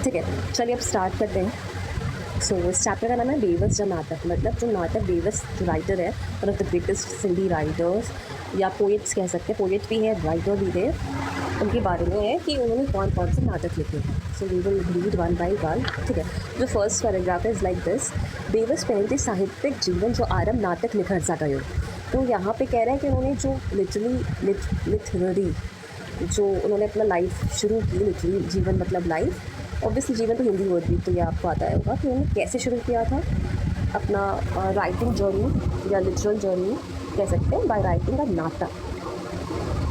ठीक है, चलिए अब स्टार्ट करते हैं। सो इस चैप्टर का नाम है बेवस का नाटक। मतलब जो नाटक बेवस जो राइटर है, one of the greatest Sindhi writers या पोएट्स कह सकते हैं, पोएट भी है, राइटर भी थे, उनके बारे में है कि उन्होंने कौन कौन से नाटक लिखे हैं। So we will read one by one. ठीक है, जो first paragraph is like this. बेवस पहले साहित्यिक जीवन जो आरंभ नाटक लिखण सा कयो। तो यहाँ पे कह रहे हैं कि उन्होंने जो लिटरेरी जो उन्होंने अपना लाइफ शुरू की, लिटरेरी जीवन मतलब लाइफ, ऑब्वियसली जीवन तो हिंदी वर्ड भी, तो ये आपको आता होगा कि उन्होंने कैसे शुरू किया था अपना राइटिंग जर्नी या लिटरल जर्नी कह सकते हैं, बाय राइटिंग अ नाटक।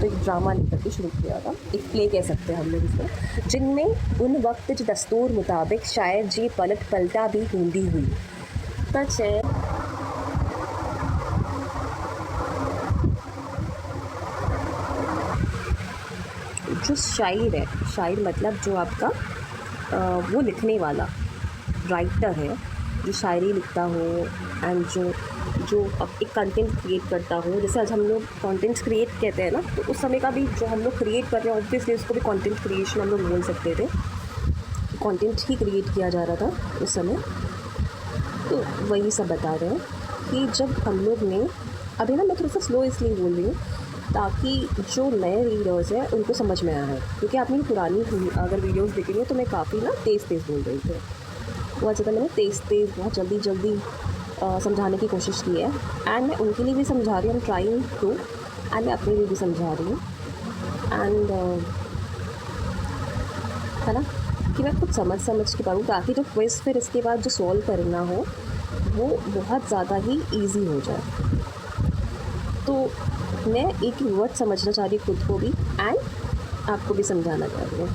तो एक ड्रामा लिखकर के शुरू किया था, एक प्ले कह सकते हैं हम लोग इसको, जिनमें उन वक्त जो दस्तूर मुताबिक शायर जी पलट पलटा भी हूंदी हुई। सच है, जो शायर है, शायर मतलब जो आपका वो लिखने वाला राइटर है, जो शायरी लिखता हो एंड जो अब एक कंटेंट क्रिएट करता हो। जैसे आज हम लोग कंटेंट क्रिएट कहते हैं ना, तो उस समय का भी जो हम लोग क्रिएट कर रहे हैं, ऑब्वियसली उसको भी कंटेंट क्रिएशन हम लोग बोल सकते थे। कंटेंट ही क्रिएट किया जा रहा था उस समय। तो वही सब बता रहे हैं कि जब हम लोग ने, अभी ना मैं थोड़ा सा स्लो इसलिए बोल रही हूँ ताकि जो नए रीडर्स हैं उनको समझ में आ रहा है, क्योंकि आपने पुरानी अगर वीडियोस देखेंगे तो मैं काफ़ी ना तेज़ बोल रही थी। बहुत ज़्यादा मैंने तेज़ बहुत जल्दी समझाने की कोशिश की है, एंड मैं उनके लिए भी समझा रही हूँ, ट्राइंग टू, एंड मैं अपने लिए भी समझा रही हूँ, एंड है ना, कि मैं खुद समझ के पाऊँ, ताकि जो क्विज़ फिर इसके बाद जो सॉल्व करना हो वो बहुत ज़्यादा ही ईजी हो जाए। तो मैं एक ही वर्ड समझना चाह रही हूँ खुद को भी, एंड आपको भी समझाना चाह रही हूँ।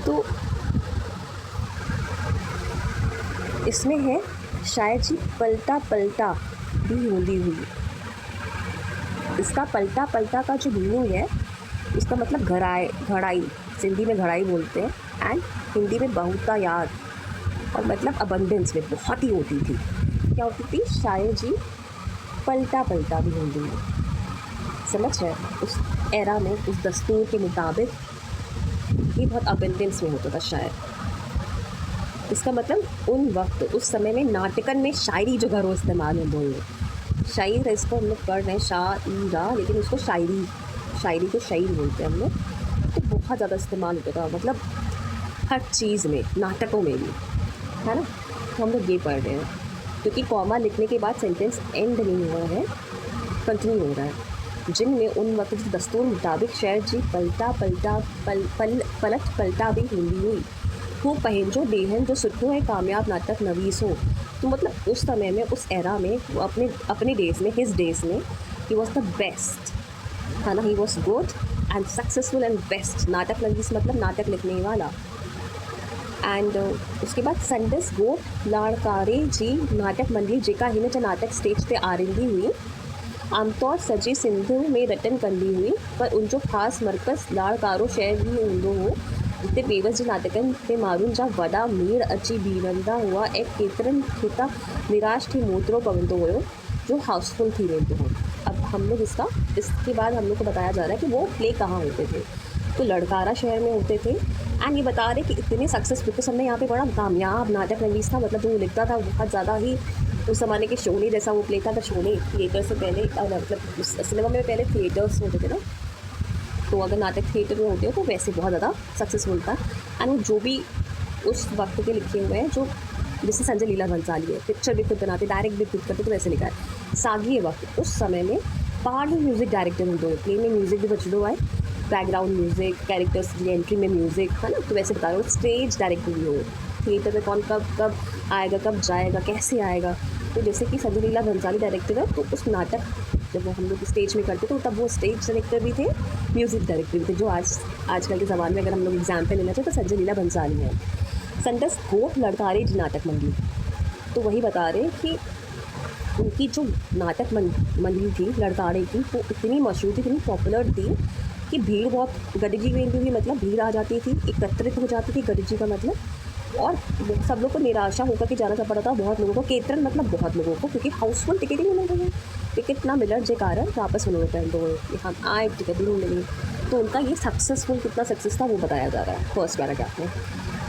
तो इसमें है शायर जी पलटा पलटा भी हूंदी हुई। इसका पलटा पलटा का जो मीनिंग है, इसका मतलब घड़ाई, सिंधी में घड़ाई बोलते हैं, एंड हिंदी में बहुतायात, और मतलब अबंडेंस में बहुत ही होती थी। क्या होती थी? शायर जी पलटा पलटा भी हूंदी हुई। समझ रहे? उस एरा में, उस दस्तूर के मुताबिक ये बहुत अबंडेंस में होता था शायर। इसका मतलब उन वक्त, उस समय में नाटकन में शायरी जो घरों इस्तेमाल होते हैं, शायर है, इसको हम लोग पढ़ रहे हैं शायरा, लेकिन उसको शायरी को शायर बोलते हैं हम लोग। तो बहुत ज़्यादा इस्तेमाल होता था, मतलब हर चीज़ में, नाटकों में भी, है ना। तो हम लोग ये पढ़ रहे हैं, क्योंकि कॉमा लिखने के बाद सेंटेंस एंड नहीं हुआ है, कंटिन्यू हो रहा है। जिनमें उन वक्त दस्तूर मुताबिक शायर जी पलट पलटा भी हूंदी हुई। वो पहन देहन जो सुठो है कामयाब नाटक नवीस हो। तो मतलब उस समय में, उस एरा में, वो अपने डेज में, हिज डेज में, ही वॉज द बेस्ट, है ना। He was good and successful and best नाटक नवीस, मतलब नाटक लिखने वाला। एंड उसके बाद संदस गोट लाड़कारे जी नाटक मंडली जेका हिन जा नाटक स्टेज ते आरिंदी हुई, आमतौर सॼे सिंध में रटन कंदी हुई, पर उनजो ख़ासि मर्कज़ लाड़कारो शहर ही हूंदो हो, जिते बेवस जे नाटकनि ते माण्हुनि जा वॾा मीर अची बीहंदा हुआ ऐं केतिरनि खे त निराश थी मोतिरो पवंदो हुयो, जो हाउसफुल थी वेंदो हो। अब हम लोग इसके बाद हम लोग को बताया जा रहा है कि वो प्ले कहाँ होते थे। तो लड़कारा शहर में होते थे, एंड ये बता रहे कि इतने सक्सेसफुल, तो सबने यहाँ पे बड़ा कामयाब नाटक नवीस था, मतलब जो लिखता था बहुत ज़्यादा ही उस ज़माने के शोले जैसा वो प्ले था। शोले थिएटर से पहले, मतलब सिनेमा में पहले थिएटर्स होते थे ना, तो अगर नाटक थिएटर में होते हो तो वैसे बहुत ज़्यादा सक्सेसफुल था। एंड जो भी उस वक्त के लिखे हुए हैं, जो जैसे संजय लीला भंसाली है, पिक्चर भी खुद बनाते, डायरेक्ट भी खुद करते, तो वैसे लिखा है। साॻिए वक्त उस समय में पहाड़ी म्यूज़िक डायरेक्टर हूंदो हुयो, प्ले में म्यूज़िक भी बजंदो आहे, बैकग्राउंड म्यूज़िक, कैरेक्टर्स की एंट्री में म्यूज़िक, है ना। तो वैसे बता रहा हूँ, स्टेज डायरेक्टर भी हो, थिएटर में कौन कब आएगा, कब जाएगा, कैसे आएगा। तो जैसे कि संजय लीला भंसाली डायरेक्टर है, तो उस नाटक जब वो हम लोग स्टेज में करते तो तब वो स्टेज डायरेक्टर भी थे, म्यूज़िक डायरेक्टर भी थे। जो आजकल के ज़माने में अगर हम लोग एग्जाम्पल लेना चाहें तो संजय लीला भंसाली है। संदस गोट लड़कारे जी नाटक मंडली, तो वही बता रहे कि उनकी जो नाटक मंडली थी लड़कारे की, वो इतनी मशहूर थी, इतनी पॉपुलर थी कि भीड़ बहुत गडजी वेंदी हुई, मतलब भीड़ आ जाती थी, एकत्रित हो जाती थी, गडजी का मतलब, और सब लोग को निराशा होकर के जाना पड़ा था, बहुत लोगों को, केतरन मतलब बहुत लोगों को, क्योंकि हाउसफुल टिकट ही नहीं मिल रही है, टिकट ना मिलने के कारण वापस उन्होंने पहन दो, हम आए टिकट ही नहीं मिली। तो उनका ये सक्सेसफुल कितना सक्सेस था वो बताया जा रहा है फर्स्ट पैराग्राफ में।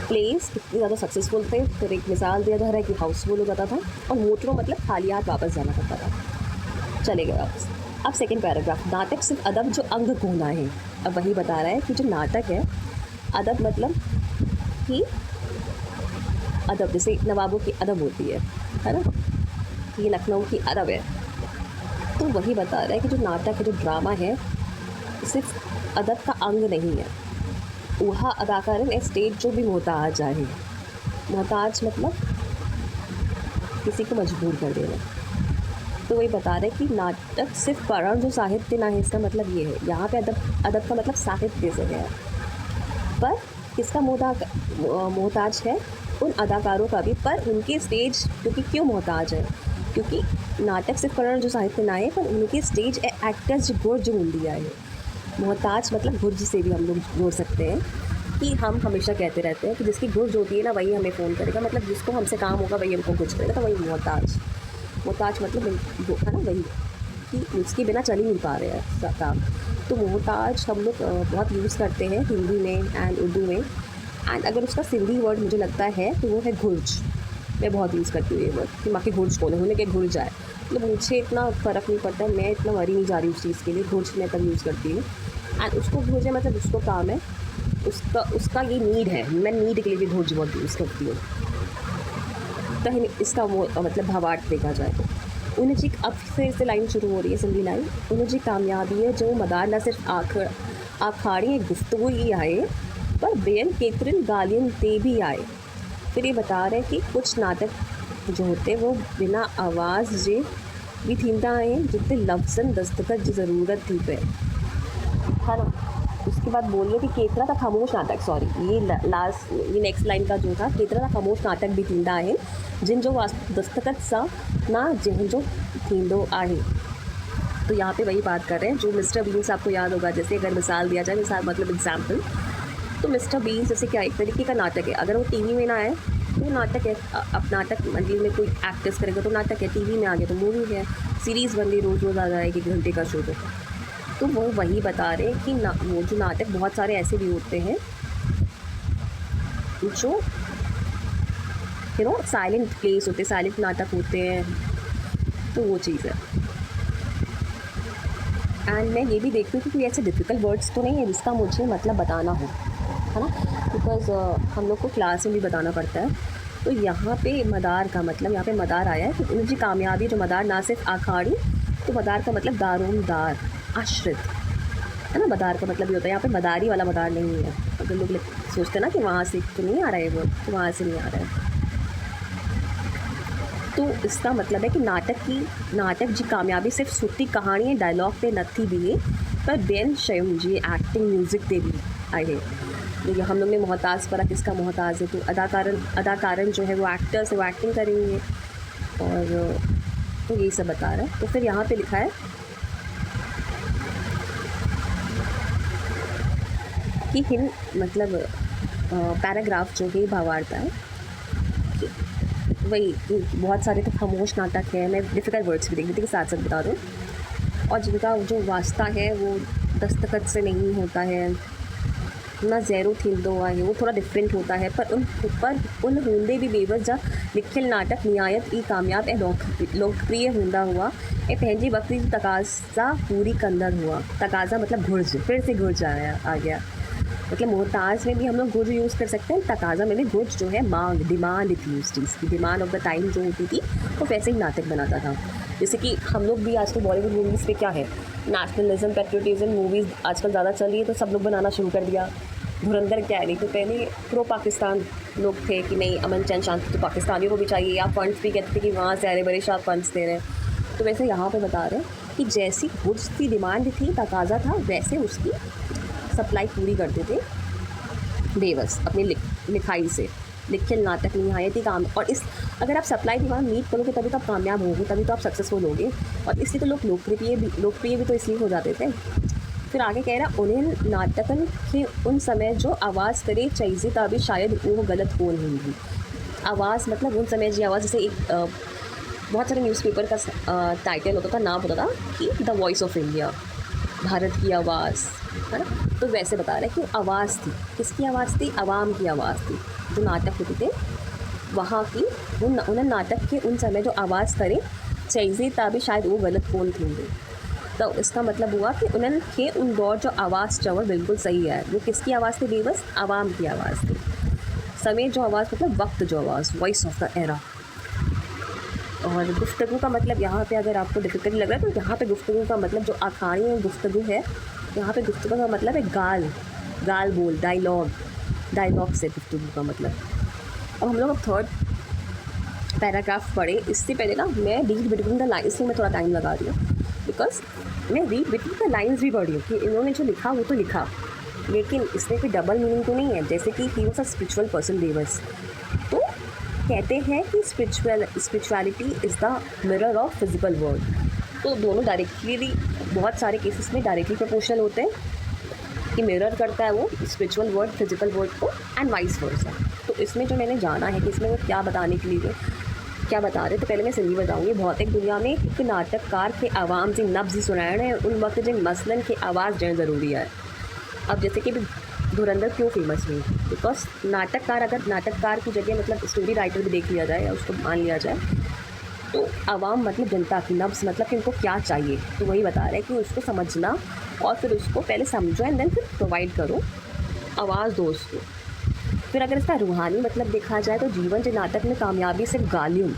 प्लेस कितने ज़्यादा सक्सेसफुल थे, फिर एक मिसाल दिया जा रहा है कि हाउसफुल हो जाता था और मोटरो मतलब खाली हाथ वापस जाना पड़ता था, चले गए वापस। अब सेकंड पैराग्राफ, नाटक सिर्फ अदब जो अंग कोना है। अब वही बता रहा है कि जो नाटक है, अदब मतलब कि अदब जैसे नवाबों की अदब होती है ना, ये लखनऊ की अदब है। तो वही बता रहा है कि जो नाटक है, जो ड्रामा है, सिर्फ अदब का अंग नहीं है। वह अदाकार स्टेज जो भी मोहताज है, मोहताज मतलब किसी को मजबूर कर देना। तो वही बता रहे कि नाटक सिर्फ पढ़ना जो साहित्य ना है, इसका मतलब ये है। यहाँ पे अदब का मतलब साहित्य से है, पर किसका मोहताज है, उन अदाकारों का भी, पर उनके स्टेज क्योंकि क्यों मोहताज है, क्योंकि नाटक सिर्फ पढ़ना जो साहित्य ना है, पर उनके स्टेज एक्टर्स जो गुर्ज इंडिया है। मोहताज मतलब गुर्ज से भी हम लोग जोड़ सकते हैं कि हम हमेशा कहते रहते हैं कि जिसकी गुर्ज होती है ना वही हमें फ़ोन करेगा, मतलब जिसको हमसे काम होगा वही हमको गुर्ज करेगा, तो वही मोहताज। मोहताज मतलब वो है ना, वही कि उसके बिना चल ही नहीं पा रहे हैं काम। तो मोहताज हम लोग बहुत यूज़ करते हैं हिंदी में एंड उर्दू में। एंड अगर उसका सिंधी वर्ड मुझे लगता है तो वो है गुर्ज। मैं बहुत यूज़ करती हूँ ये वर्ड कि माँ की गुर्ज कौन है, उन्हें क्या गुर्ज आए, मतलब मुझे इतना फ़र्क नहीं पड़ता, मैं इतना वरी नहीं जा रही उस चीज़ के लिए। गुर्ज मैं तब यूज़ करती हूँ एंड उसको गुर्ज है मतलब उसको काम है, उसका ये नीड है। मैं नीड के लिए भी गुर्ज बहुत यूज़ करती हूँ। कहीं इसका वो मतलब भावार्थ देखा जाए तो उन्हें जी अब फिर से लाइन शुरू हो रही है, सिंधी लाइन। उन्हें जी कामयाबी है जो मदार न सिर्फ आखाड़ी गुफ्तगू ही आए, पर बेन केतरन गालियन ते भी आए। फिर ये बता रहे हैं कि कुछ नाटक जो होते वो बिना आवाज़ जे भी थींदा आहिनि, जिते लफ्ज़न दस्तखत जी ज़रूरत थी पे, है ना। उसके बाद बोलिए कि केतरा था ख़ामोश नाटक, सॉरी ये लास्ट ये नेक्स्ट लाइन का जो था, केतरा था ख़ामोश नाटक भी थींदा आहिनि जिन जो दस्तखत सा ना जंहिंजो थींदो आहे। तो यहाँ पे वही बात कर रहे हैं जो मिस्टर बीन्स, आपको याद होगा, जैसे अगर मिसाल दिया जाए, मिसाल मतलब एग्जाम्पल, तो मिस्टर बीन्स जैसे क्या एक तरीके का नाटक है। अगर वो टीवी में ना आए तो नाटक है, अब नाटक मंजिल में कोई एक्ट्रेस करेगा तो नाटक है, टीवी में आ गया तो मूवी है, सीरीज़ बन रही रोज़ रोज़ आ जाएगी 1 घंटे का शो। तो वो वही बता रहे हैं कि वो जो नाटक बहुत सारे ऐसे भी होते हैं जो साइलेंट प्लेस होते हैं, साइलेंट नाटक होते हैं, तो वो चीज़ है। एंड मैं ये भी देखती हूँ कि कोई ऐसे डिफ़िकल्ट वर्ड्स तो नहीं है जिसका मुझे मतलब बताना हो, है ना, बिकॉज़ हम लोग को क्लास में भी बताना पड़ता है। तो यहाँ पे मदार का मतलब, यहाँ पे मदार आया है कि उनकी कामयाबी जो मदार ना सिर्फ आखाड़ी, तो मदार का मतलब दारोमदार, आश्रित, है ना। मदार का मतलब ये होता है, यहाँ पे मदारी वाला मदार नहीं है। अगर लोग सोचते हैं ना कि वहाँ से तो नहीं आ रहा है वो, तो वहाँ से नहीं आ रहा है। तो इसका मतलब है कि नाटक जी कामयाबी सिर्फ सुठी कहानी डायलॉग पे नथी बीहे, पर ॿियनि शयुनि जी एक्टिंग म्यूज़िक ते भी आहे। जो हम लोग ने मोहताज पढ़ा, किसका मोहताज है, तो अदाकारन जो है वो एक्टर्स है, वो एक्टिंग करेंगे, और तो यही सब बता रहा है। तो फिर यहाँ पे लिखा है कि हिन मतलब पैराग्राफ जो है भावार्थ है, वही बहुत सारे तो खामोश नाटक है, मैं डिफ़िकल्ट वर्ड्स भी देख रही थी कि साथ साथ बता दूँ, और जिनका जो वास्ता है वो दस्तखत से नहीं होता है, ना ज़ैरो थींदो आहे, वो थोड़ा डिफरेंट होता है, पर उन हूंदे भी बेबस जा लिखियल नाटक निहायत ई कामयाब ऐं लोकप्रिय हूंदा हुआ ऐं पंहिंजे वक़्त जी तकाज़ा पूरी कंदड़ हुआ। तकाज़ा मतलब घुर्ज, फिर से घुर्ज आ गया, मतलब मोहताज में भी हम लोग गुर्ज यूज़ कर सकते हैं, तकाज़ा में भी गुर्ज जो है मांग, डिमांड थी उस चीज़ की, डिमांड ऑफ द टाइम जो होती थी, वो वैसे ही नाटक बनाता था। जैसे कि हम लोग भी आजकल बॉलीवुड मूवीज़ पे क्या है, नेशनलिज्म, पैट्रियटिज्म मूवीज़ आजकल ज़्यादा चल रही है, तो सब लोग बनाना शुरू कर दिया। धुरंधर क्या है, नहीं तो पहले प्रो पाकिस्तान लोग थे कि नहीं अमन चैन शांति तो पाकिस्तानियों को भी चाहिए, या फंड्स भी कहते थे कि वहाँ से अरे बड़े शाह फंड्स दे रहे हैं। तो वैसे यहाँ पे बता रहे हैं कि जैसी गुड्स की डिमांड थी, तकाज़ा था, वैसे उसकी सप्लाई पूरी करते थे बेबस अपनी लिखाई से। लिखियल नाटक निहायत ही काम, और इस अगर आप सप्लाई डिमांड मीट करोगे तभी तो आप कामयाब होगे, तभी तो आप सक्सेसफुल होगे, और इसलिए तो लोग लोकप्रिय भी तो इसलिए हो जाते थे। फिर आगे कह रहा, उन्हें नाटकन के उन समय जो आवाज़ करे चाहिए था भी शायद वो गलत कोन होंगी। आवाज़ मतलब उन समय जी आवाज़, जैसे एक बहुत सारे न्यूज़पेपर का टाइटल होता था, नाम होता था कि the voice of India, Bharat की आवाज़, है ना। तो वैसे बता रहे हैं कि आवाज़ थी, किसकी आवाज़ थी, आवाम की आवाज़ थी। जो नाटक होते थे वहाँ की, उन नाटक के उन समय जो आवाज़ करे चाहिए ताबी शायद वो गलत कोन थींदी। तो इसका मतलब हुआ कि उन्हनि खे उन दौर जो आवाज़ चवणु बिल्कुलु सही है। वो किसकी आवाज़ थी बेबस, आवाम की आवाज़ थी। समय जो आवाज़ मतलब वक्त जो आवाज़, वॉइस ऑफ द एरा। और गुफ्तगू का मतलब यहाँ पे अगर आपको डिफ़िकल्ट लग रहा है तो यहाँ पे गुफ्तगू का मतलब जो अखाणी गुफ्तगू है, यहाँ पे गुफ्तगू का मतलब है गाल बोल, डायलॉग से गुफ्तगू का मतलब। अब हम लोग अब थर्ड पैराग्राफ पढ़े। इससे पहले ना मैं रीड बिटवीन द लाइन्स में थोड़ा टाइम लगा रही हूँ, बिकॉज मैं रीड बिटवीन द लाइन्स भी पढ़ी हूँ कि इन्होंने जो लिखा वो तो लिखा, लेकिन इसमें कोई डबल मीनिंग तो नहीं है। जैसे कि he was a spiritual person देवर्स, तो कहते हैं कि spirituality is the mirror of physical world. तो दोनों डायरेक्टली, बहुत सारे केसेस में डायरेक्टली प्रोपोर्शनल होते हैं कि मिरर करता है वो स्पिरिचुअल वर्ल्ड फिजिकल वर्ल्ड को, एंड वाइस वर्सा। तो इसमें जो मैंने जाना है कि इसमें वो क्या बताने के लिए क्या बता रहे, तो पहले मैं सिंधी बताऊँगी। भौतिक दुनिया में एक नाटककार के आवाम जी नब्ज़ सुनाइण ऐं उन वक्त जे मसइलनि खे आवाज़ ॾियणु ज़रूरी है। अब जैसे कि धुरंधर क्यों फेमस हुई, बिकॉज नाटककार, अगर नाटककार की जगह मतलब स्टोरी राइटर भी देख लिया जाए या उसको मान लिया जाए, तो आवाम मतलब जनता की नब्ज़ मतलब कि उनको क्या चाहिए, तो वही बता रहे हैं कि उसको समझना और फिर उसको पहले समझो एंड देन फिर प्रोवाइड करो, आवाज़ दो उसको। फिर अगर इसका रूहानी मतलब देखा जाए तो जीवन के नाटक में कामयाबी सिर्फ गालियों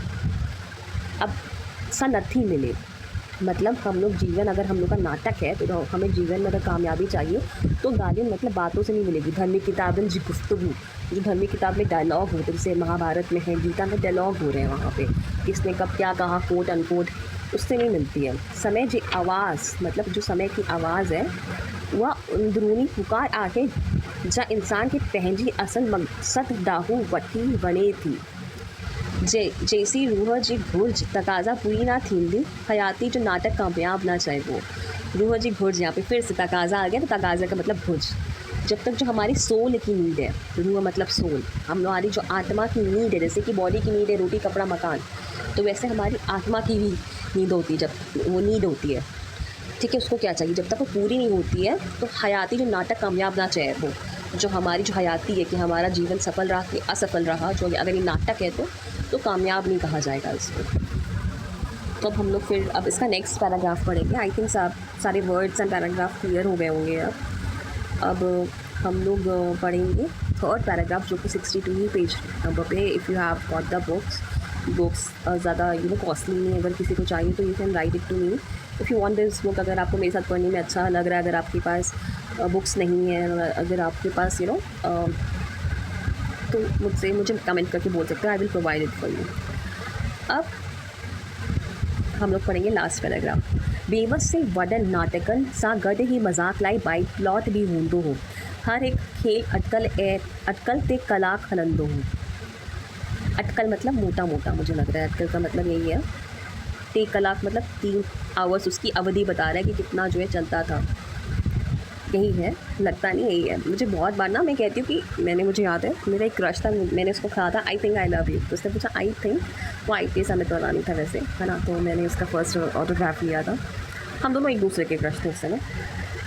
अब सा नथी मिले। मतलब हम लोग जीवन, अगर हम लोग का नाटक है तो हमें जीवन में अगर कामयाबी चाहिए तो गालियों मतलब बातों से नहीं मिलेगी। धार्मिक किताबें जी गुफ्तगू, जो धार्मिक किताब में डायलॉग होते हैं, जैसे महाभारत में है, गीता में डायलॉग हो रहे हैं, वहाँ पे किसने कब क्या कहा, कोट अनकोट, उससे नहीं मिलती है। समय जी आवाज़ मतलब जो समय की आवाज़ है वह अंदरूनी पुकार आहे जा इंसान के पंहिंजी असल मक़सद ॾांहुं वठी वञे थी। जैसी रूह जी घुर्ज तकाज़ा पूरी ना थींदी, हयाती जो नाटक कामयाब ना चाहे वो। रूह जी घुर्ज, यहाँ पे फिर से तकाज़ा आ गया, तो तकाज़ा का मतलब घुर्ज। जब तक जो हमारी सोल की नीड है, रूह मतलब सोल, हमारी जो आत्मा की नीड है, जैसे कि बॉडी की नीड है रोटी कपड़ा मकान, तो वैसे हमारी आत्मा की भी नीड होती है। जब वो नीड होती है, ठीक है, उसको क्या चाहिए, जब तक वो पूरी नहीं होती है तो हयाती जो नाटक कामयाब ना चाहे वो। जो हमारी जो हयाती है कि हमारा जीवन सफल रहा कि असफल रहा, जो अगर ये नाटक है तो कामयाब नहीं कहा जाएगा इसको। तो अब हम लोग फिर अब इसका नेक्स्ट पैराग्राफ पढ़ेंगे। आई थिंक सारे वर्ड्स एंड पैराग्राफ क्लियर हो गए होंगे। अब हम लोग पढ़ेंगे थर्ड पैराग्राफ, जो कि 62 ही पेज नंबर पे। If you have got the books ज़्यादा कॉस्टली नहीं, अगर किसी को चाहिए तो you can write it to me if you want this book. अगर आपको मेरे साथ पढ़ने में अच्छा लग रहा है, अगर आपके पास बुक्स नहीं है, अगर आपके पास तो मुझे कमेंट करके बोल सकते हो, I will provide it for you. अब हम लोग पढ़ेंगे लास्ट पैराग्राफ। बेवस से वडन नाटकन सा गड ही मजाक लाई बाई प्लॉट भी हूंदो हो, हर एक खेल अटकल ते कलाक हलंदो हो। अटकल मतलब मोटा मोटा, मुझे लग रहा है अटकल का मतलब यही है। ते कलाक मतलब 3 आवर्स, उसकी अवधि बता रहा है कि कितना जो है चलता था, यही है, लगता नहीं यही है। मुझे बहुत बार ना मैं कहती हूँ कि मुझे याद है मेरा एक क्रश था, मैंने उसको कहा था I think I love you, तो उसने पूछा आई थिंक, वो IPS अमित वालानी था वैसे, है ना, तो मैंने उसका फर्स्ट ऑटोग्राफ लिया था। हम दोनों एक दूसरे के क्रश थे उस समय,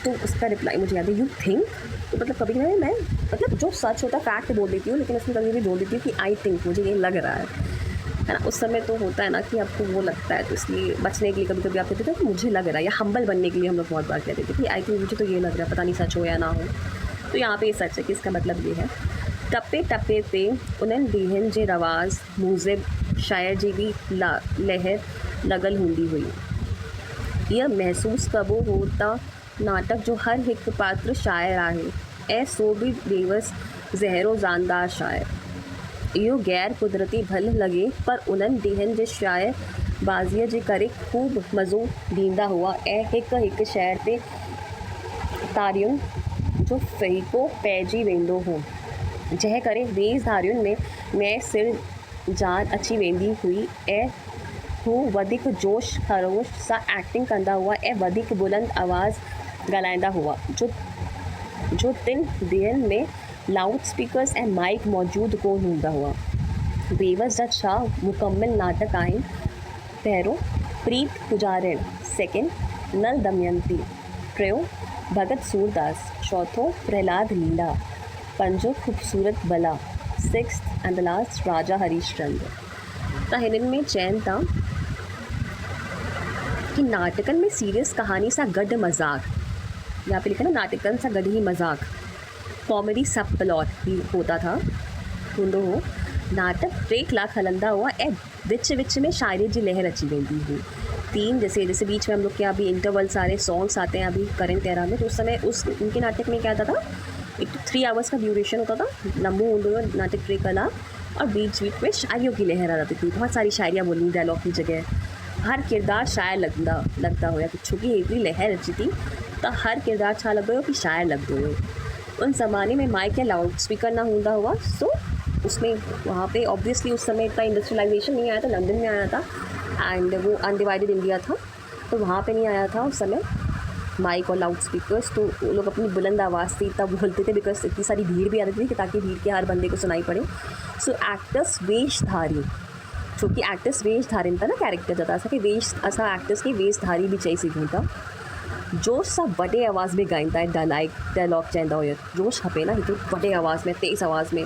तो उसका रिप्लाई मुझे याद है, यू थिंक। तो मतलब कभी कभी मैं मतलब जो सच होता है फैक्ट बोल देती हूँ, लेकिन उसमें कभी भी बोल देती हूँ कि आई थिंक, मुझे ये लग रहा है ना। उस समय तो होता है ना कि आपको वो लगता है, तो इसलिए बचने के लिए कभी कभी आप कहते थे कि मुझे लग रहा है, या हम्बल बनने के लिए हम लोग बहुत बार कहते थे कि आई थिंक, मुझे तो ये लग रहा है, पता नहीं सच हो या ना हो। तो यहाँ पे ये सच है कि इसका मतलब ये है। टपे टपे ते उन्हनि ॾींहंनि जे रवाज़ मूज़िब शायर जी भी लहर लॻल हूंदी हुई। यह महसूस कबो हो त नाटक जो हर हिकु पात्र शायर आहे, ऐं सो बि बेवस ज़हरो जानदार शायर। इहो गैर कुदरती भल लॻे, पर उन्हनि ॾींहंनि जे शायर बाज़ीअ जे करे ख़ूब मज़ो ॾींदा हुआ, ऐं हिकु हिकु शहर ते तारियुनि जो फ़हीको पइजी वेंदो हो, जंहिं करे वेज़धारियुनि में नए सिर जान अची वेंदी हुई, ऐं हू वधीक जोश ख़रोश सां एक्टिंग कंदा हुआ ऐं वधीक बुलंद आवाज़ ॻाल्हाईंदा हुआ। जो 3 ॾींहंनि में लाउड स्पीकर्स ऐं माइक मौजूदु कोन हूंदा हुआ। बेवस जा 6 मुकम्मल नाटक आहिनि। पहिरियों प्रीत गुजारिण, सेकेंड नल दमयंती, टियों भगत सूरदास, चौथो प्रहलाद लीला, पंजो खूबसूरत बला, सिक्स एंड द लास्ट राजा हरीशचंद्र। त हिननि में चयनि था कि नाटकनि में सीरियस कहानी सां गॾु मज़ाक, यहाँ पे लिखा ना नाटकनि सां गॾु ही मज़ाक, कॉमेडी सब प्लॉट भी होता था हूंदो हो। नाटक 3 कलाक हलंदा हुआ ऐं विच विच में शायरी जी लहर अची वेंदी हुई। 3 जैसे बीच में हम लोग के अभी इंटरवल सारे सॉन्ग्स आते हैं अभी करंट एरा में, तो उस समय उनके नाटक में क्या आता था, एक तो 3 आवर्स का ड्यूरेशन होता था, लंबू हूंदो नाटक 3 कलाक, और बीच बीच में शायरियों की लहर आ जाती थी, बहुत सारी शायरियाँ बोलनी डायलॉग की जगह, हर किरदार शायर लगता हुआ छोकी एतरी लहर अची थी तो हर किरदार छा लॻंदो हुयो कि शायर लॻंदो हुयो। उन ज़माने में माइक या लाउड स्पीकर ना हूंदा हुआ, सो उसमें वहाँ पे ऑब्वियसली उस समय इतना इंडस्ट्रियलाइजेशन नहीं आया था, लंदन में आया था एंड वो अनडिवाइडेड इंडिया था, तो वहाँ पे नहीं आया था उस समय माइक और लाउड स्पीकर्स, तो वो लोग अपनी बुलंद आवाज़ से तब बोलते थे बिकॉज इतनी सारी भीड़ भी आती थी कि ताकि भीड़ के हर बंदे को सुनाई पड़े। सो एक्टर्स वेशधारी, छोकी एक्टर्स वेशधारी था ना कैरेक्टर जाता असांखे असां एक्टर्स खे वेशधारी भी चई सघूं था, जोश सां वॾे आवाज़ में ॻाईंदा आहिनि, डायलॉग चवंदा हुया, जोश खपे ना हिकु वॾे आवाज़ में तेज़ आवाज़ में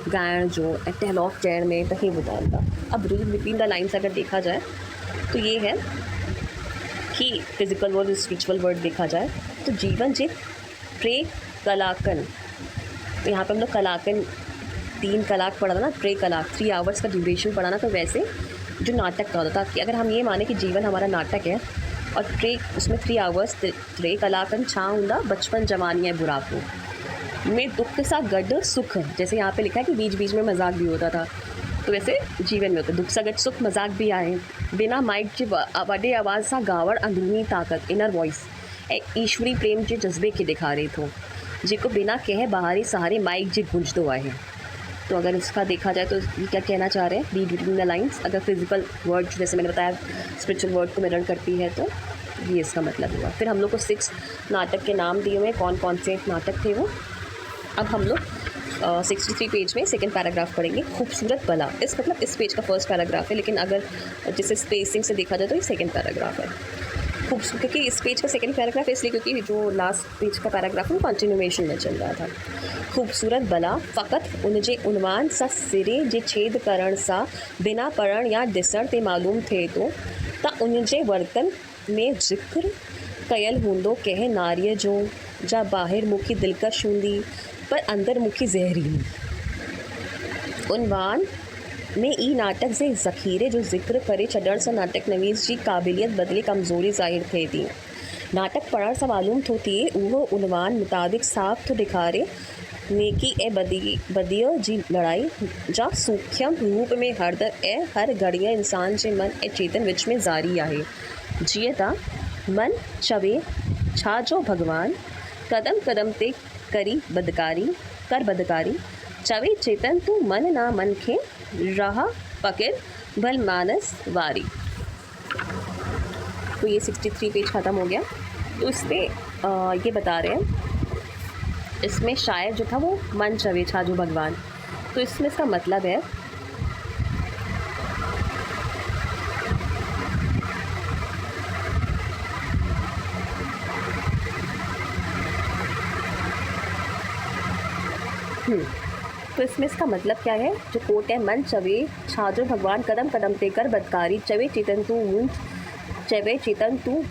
गाइण जो ऐं डायलॉग चवण में, त हे ॿुधाइनि था। अब रीड बिटवीन द लाइन्स अगर देखा जाए तो ये है कि फिजिकल वर्ड स्पिरिचुअल वर्ड देखा जाए तो जीवन जे 3 कलाकन, तो यहाँ पर हम लोग कलाकन 3 कलाक पढ़ा था ना, 3 कलाक 3 आवर्स का ड्यूरेशन पढ़ा ना, तो वैसे जो नाटक का होता था कि अगर हम ये माने कि जीवन हमारा नाटक है और उसमें 3 आवर्स 3 कलाकन छा हूंदा, बचपन जवानी ऐं बुढ़ापो में दुख के साथ गॾु सुख, जैसे यहाँ पे लिखा है कि बीच बीच में मजाक भी होता था, तो वैसे जीवन में होता दुख सां गॾु सुख मजाक भी आहे, बिना माइक जे वॾे आवाज़ सां गावड़ अंदरूनी ताक़त इनर वॉइस ऐं ईश्वरी प्रेम जे जज़्बे खे ॾेखारे थो, जेको बिना कंहिं बाहरी सहारे माइक जे गूंजदो आहे। तो अगर इसका देखा जाए तो ये क्या कहना चाह रहे हैं, रीड बिटवीन द लाइन्स, अगर फिजिकल वर्ड जैसे मैंने बताया स्पिरिचुअल वर्ड को मिरर करती है तो ये इसका मतलब हुआ। फिर हम लोग को 6 नाटक के नाम दिए हुए, कौन कौन से नाटक थे वो। अब हम लोग 63 पेज में सेकंड पैराग्राफ पढ़ेंगे, खूबसूरत बला। इस पेज का फर्स्ट पैराग्राफ है, लेकिन अगर जिसे स्पेसिंग से देखा जाए तो ये सेकंड पैराग्राफ है। खूबसूरत, क्योंकि इस पेज का सेकंड पैराग्राफ है इसलिए क्योंकि जो लास्ट पेज का पैराग्राफ है वो कंटिन्यूएशन में चल रहा था। खूबसूरत बला फ़क़त उनजे उनवान सां सिरे जे छेद करण सां बिना पढ़ण या ॾिसण ते मालूम थिए थो त उनजे वर्तन में ज़िक्र कयल हूंदो कंहिं नारीअ जो, जा ॿाहिरि मुखी दिलकश हूंदी पर अंदरि मुखी ज़हरीली। उनवान में ई नाटक जे ज़ख़ीरे जो ज़िक्र करे छॾण सां नाटक नवीस जी क़ाबिलियत बदिले कमज़ोरी ज़ाहिर थिए थी। नाटक पढ़ण सां मालूम थो थिए उहो उनवान मुताबिक़ साफ़ थो ॾेखारे नेकी ऐं बदीअ जी लड़ाई जा सूक्ष्म रूप में हर घड़ीअ इंसान जे मन ऐं चेतन विच में ज़ारी आहे। जीअं त मन चवे छा जो भॻवान, कदम कदम ते कर बदकारी, चवे चेतन तू मन ना मन खे राह पकड़ भल मानस वारी। तो ये 63 पेज ख़त्म हो गया। तो इस पर ये बता रहे हैं, इसमें शायर जो था वो मन चवे छा जो भगवान, तो इसमें इसका मतलब है तो इसमें इसका मतलब क्या है, जो कोट है, मन चवे छा जो भगवान, कदम कदम ते कर बदकारी, चवे चेतन तू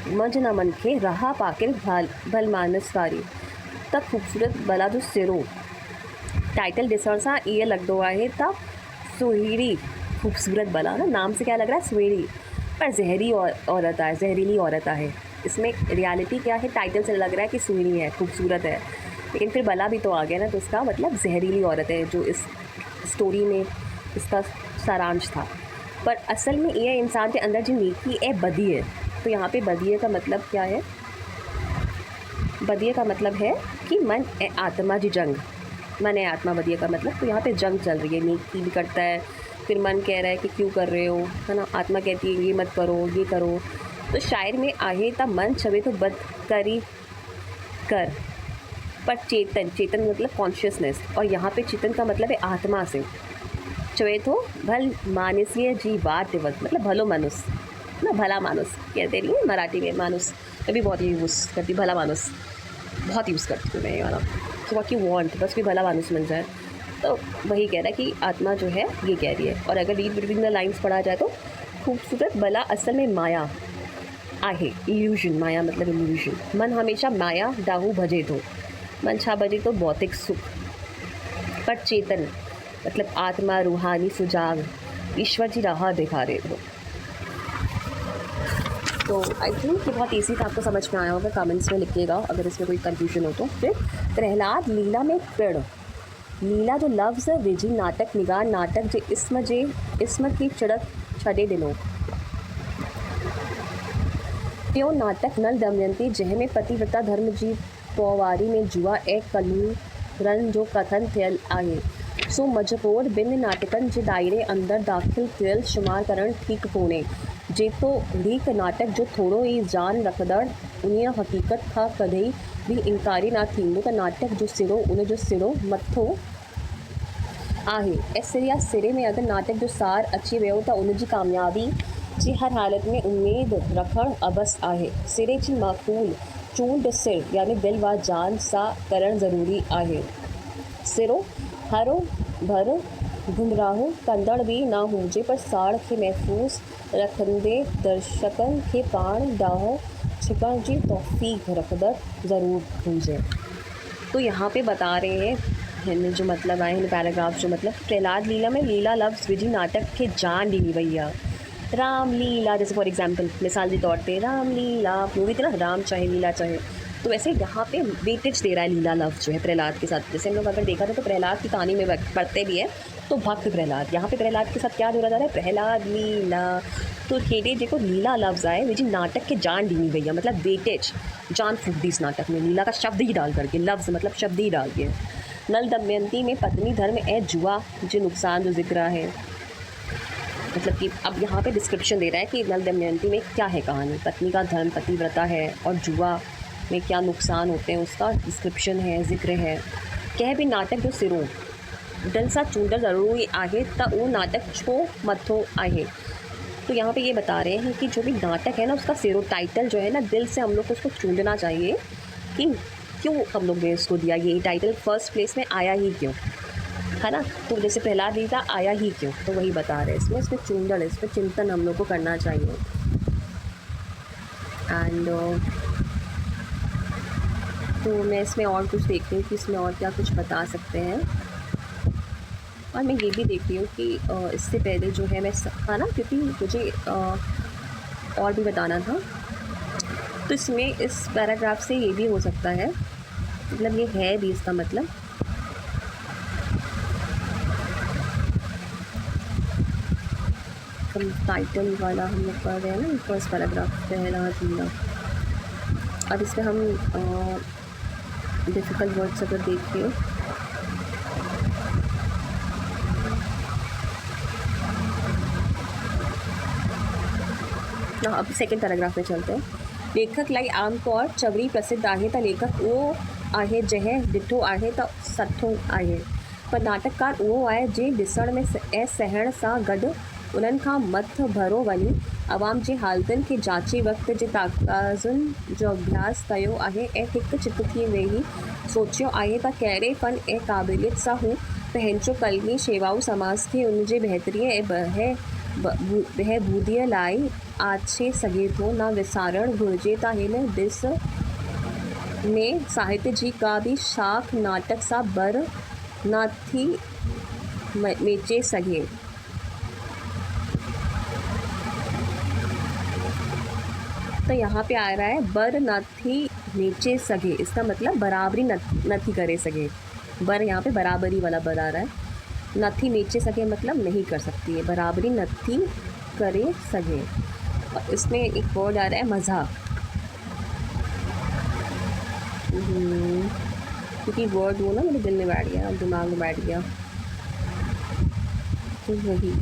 मंझ न मन खे राह पाकिर भल मानस वारी। त खूबसूरत बला जो सिरो टाइटल ॾिसण सां ईअं लॻंदो आहे त सुहिणी खूबसूरत बला, ना नाम से क्या लग रहा है सुहिणी, पर जहरीली औरत है। इसमें रियलिटी क्या है, टाइटल से लग रहा है कि सुहिणी है, खूबसूरत है, लेकिन फिर बला भी तो आ गया ना, तो इसका मतलब जहरीली औरत है, जो इस स्टोरी में इसका सारांश था। पर असल में ये इंसान के अंदर जो नेकी है बदी है। तो यहाँ पे बदिए का मतलब क्या है, बदिए का मतलब है कि मन ए आत्मा जी जंग, मन ए आत्मा, बदिए का मतलब तो यहाँ पे जंग चल रही है, नेकी भी करता है, फिर मन कह रहा है कि क्यों कर रहे हो, है ना, आत्मा कहती है ये मत करो ये करो। तो शायर में आहे त मन छवे तो बदकारी कर, पर चेतन मतलब कॉन्शियसनेस, और यहाँ पे चेतन का मतलब है आत्मा से, चवे तो भल मानसीय जी बात मतलब भलो मनुष्य ना, भला मानुस कहते नहीं मराठी में, मानुस मैं भी बहुत यूज़ करती हूँ, भला मानुस बहुत यूज़ करती हूँ मैं ये वाला, कि व्हाट यू वांट, बस कोई भला मानुस मिल जाए। तो वही कह रहा है कि आत्मा जो है ये कह रही है। और अगर रीड बिटवीन द लाइन्स पढ़ा जाए तो खूबसूरत भला असल में माया आहे, इल्यूजन, माया मतलब इल्यूजन। मन हमेशा माया डाहू भजे तो, मन छा भजे तो भौतिक सुख, पर चेतन मतलब आत्मा रूहानी सुजाग ईश्वर जी राह दिखा रहे हो। तो आई थिंक ये बहुत ईजी था, आपको समझ में आया होगा, कमेंट्स में लिखिएगा अगर इसमें कोई कन्फ्यूजन हो तो। फिर प्रहलाद लीला में कृण, लीला जो लफ्ज़ विजी नाटक निगाह नाटक जे इसम की चिड़क छॾे ॾिनो, त्यो नाटक नल दमयंती जंहिंमें पतिव्रता धर्म जी पोवारी में जुआ ऐं कलूरनि जो कथन थियल आहे, सो मजबूर ॿिनि नाटकनि जे दायरे अंदरि दाख़िल थियल शुमार करणु ठीकु कोन्हे। जेतोणीकि नाटक जो थोरो ई जान रखंदड़ उन हक़ीक़त खां कॾहिं बि इनकारी न थींदो त नाटक जो सिरो उन जो सिरो मथो आहे, ऐं सिरिया सिरे में अगरि नाटक जो सार अची वियो त उन जी कामयाबी जी हर हालत में उम्मीद रखणु अबस आहे। सिरे जी माक़ूल चूंड सिर यानी दिल व जान सां करणु ज़रूरी आहे। सिरो हरो भर गुमराहो कंदड़ बि न हुजे, पर साड़ खे महफ़ूज़ रखंदे दर्शकनि खे पाण ॾांहुं छिकण जी तौफ़ीक़ रखंदड़ ज़रूर हुजे। तो यहाँ पे बता रहे हैं हिन जो मतलब आहे, हिन पैराग्राफ जो मतलब, प्रहलाद लीला में लीला लफ्ज़ विझी नाटक खे जान ॾिनी वई आहे। रामलीला जैसे फॉर एग्जांपल मिसाल के तौर पे रामलीला मूवी थी ना, राम चाहे लीला चाहे, तो वैसे यहाँ पे वेटेज दे रहा है लीला लफ्ज़ जो है प्रहलाद के साथ। जैसे हम लोग अगर देखा था तो प्रहलाद की कहानी में पढ़ते भी है तो भक्त प्रहलाद, यहाँ पे प्रहलाद के साथ क्या जोड़ा जा रहा है, प्रहलाद लीला। तो हेॾे जेको लीला लफ्ज़ आहे विझी नाटक के जान ॾिनी वई है, मतलब वेटेज जान फूक दी इस नाटक में, लीला का शब्द ही डाल करके, लफ्ज़ मतलब शब्द ही डाल के। नल दमयंती में पत्नी धर्म ऐं जुआ जो नुकसान जो जिक्र है, मतलब कि अब यहाँ पे डिस्क्रिप्शन दे रहा है कि नल दमयंती में क्या है कहानी, पत्नी का धर्म पतिव्रता है और जुआ में क्या नुकसान होते हैं उसका डिस्क्रिप्शन है, जिक्र है। कह भी नाटक जो सिरों दिल सा चूंडर ज़रूरी आहे त उहो नाटक छो मथो आहे। तो यहाँ पे ये बता रहे हैं कि जो भी नाटक है ना उसका सिरो टाइटल जो है ना, दिल से हम लोग को उसको चूंडना चाहिए कि क्यों हम लोग ने उसको दिया, ये टाइटल फर्स्ट प्लेस में आया ही क्यों, है ना। तो जैसे प्रहलाद लीला आया ही क्यों, तो वही बता रहे हैं इसमें चूंडन, इस पर चिंतन हम लोग को करना चाहिए। एंड तो मैं इसमें और कुछ देख रही हूँ कि इसमें और क्या कुछ बता सकते हैं, और मैं ये भी देख रही हूँ कि इससे पहले जो है मैं था ना, क्योंकि मुझे और भी बताना था, तो इसमें इस पैराग्राफ से ये भी हो सकता है, मतलब ये है भी इसका मतलब, टाइटल वाला हम लोग पढ़ रहे हैं ना फर्स्ट पैराग्राफ प्रहलाद लीला। अब इसमें हम डिफ़िकल्ट वर्ड्स अगर देखिए, अब सेकेंड पैराग्राफ में चलते हैं। लेखक लाई आमतौर चवड़ी प्रसिद्ध आहे त लेखक उहो आहे जंहिं ॾिठो आहे त सठो आहे, पर नाटककार उहो आहे जे ॾिसण में ऐं सहण सां गॾु उन्हनि खां मथ भरो वञी आवाम जी हालतुनि खे जाचे वक़्त जे ताक़ाज़ुनि जो अभ्यास कयो आहे ऐं हिकु चित थी वेही सोचियो आहे त कहिड़े फ़न ऐं क़ाबिलियत सां हू पंहिंजो कलमी शेवाऊ समाज खे उन जे बहितरी ऐं बहबूदीअ लाइ आछे सघे थो। न विसारणु घुरिजे त हिन ॾिस में साहित्य जी का बि शाख नाटक सां बर न थी मेचे सघे। तो यहाँ पे आ रहा है बर न थी नीचे सके, इसका मतलब बराबरी न थी करे सके। बर यहाँ पे बराबरी वाला बर आ रहा है, न थी नीचे सके मतलब नहीं कर सकती है, बराबरी न थी करे सके। और इसमें एक वर्ड आ रहा है मज़ाक, क्योंकि वर्ड वो ना मेरे दिल में बैठ गया, दिमाग में बैठ गया, तो वही।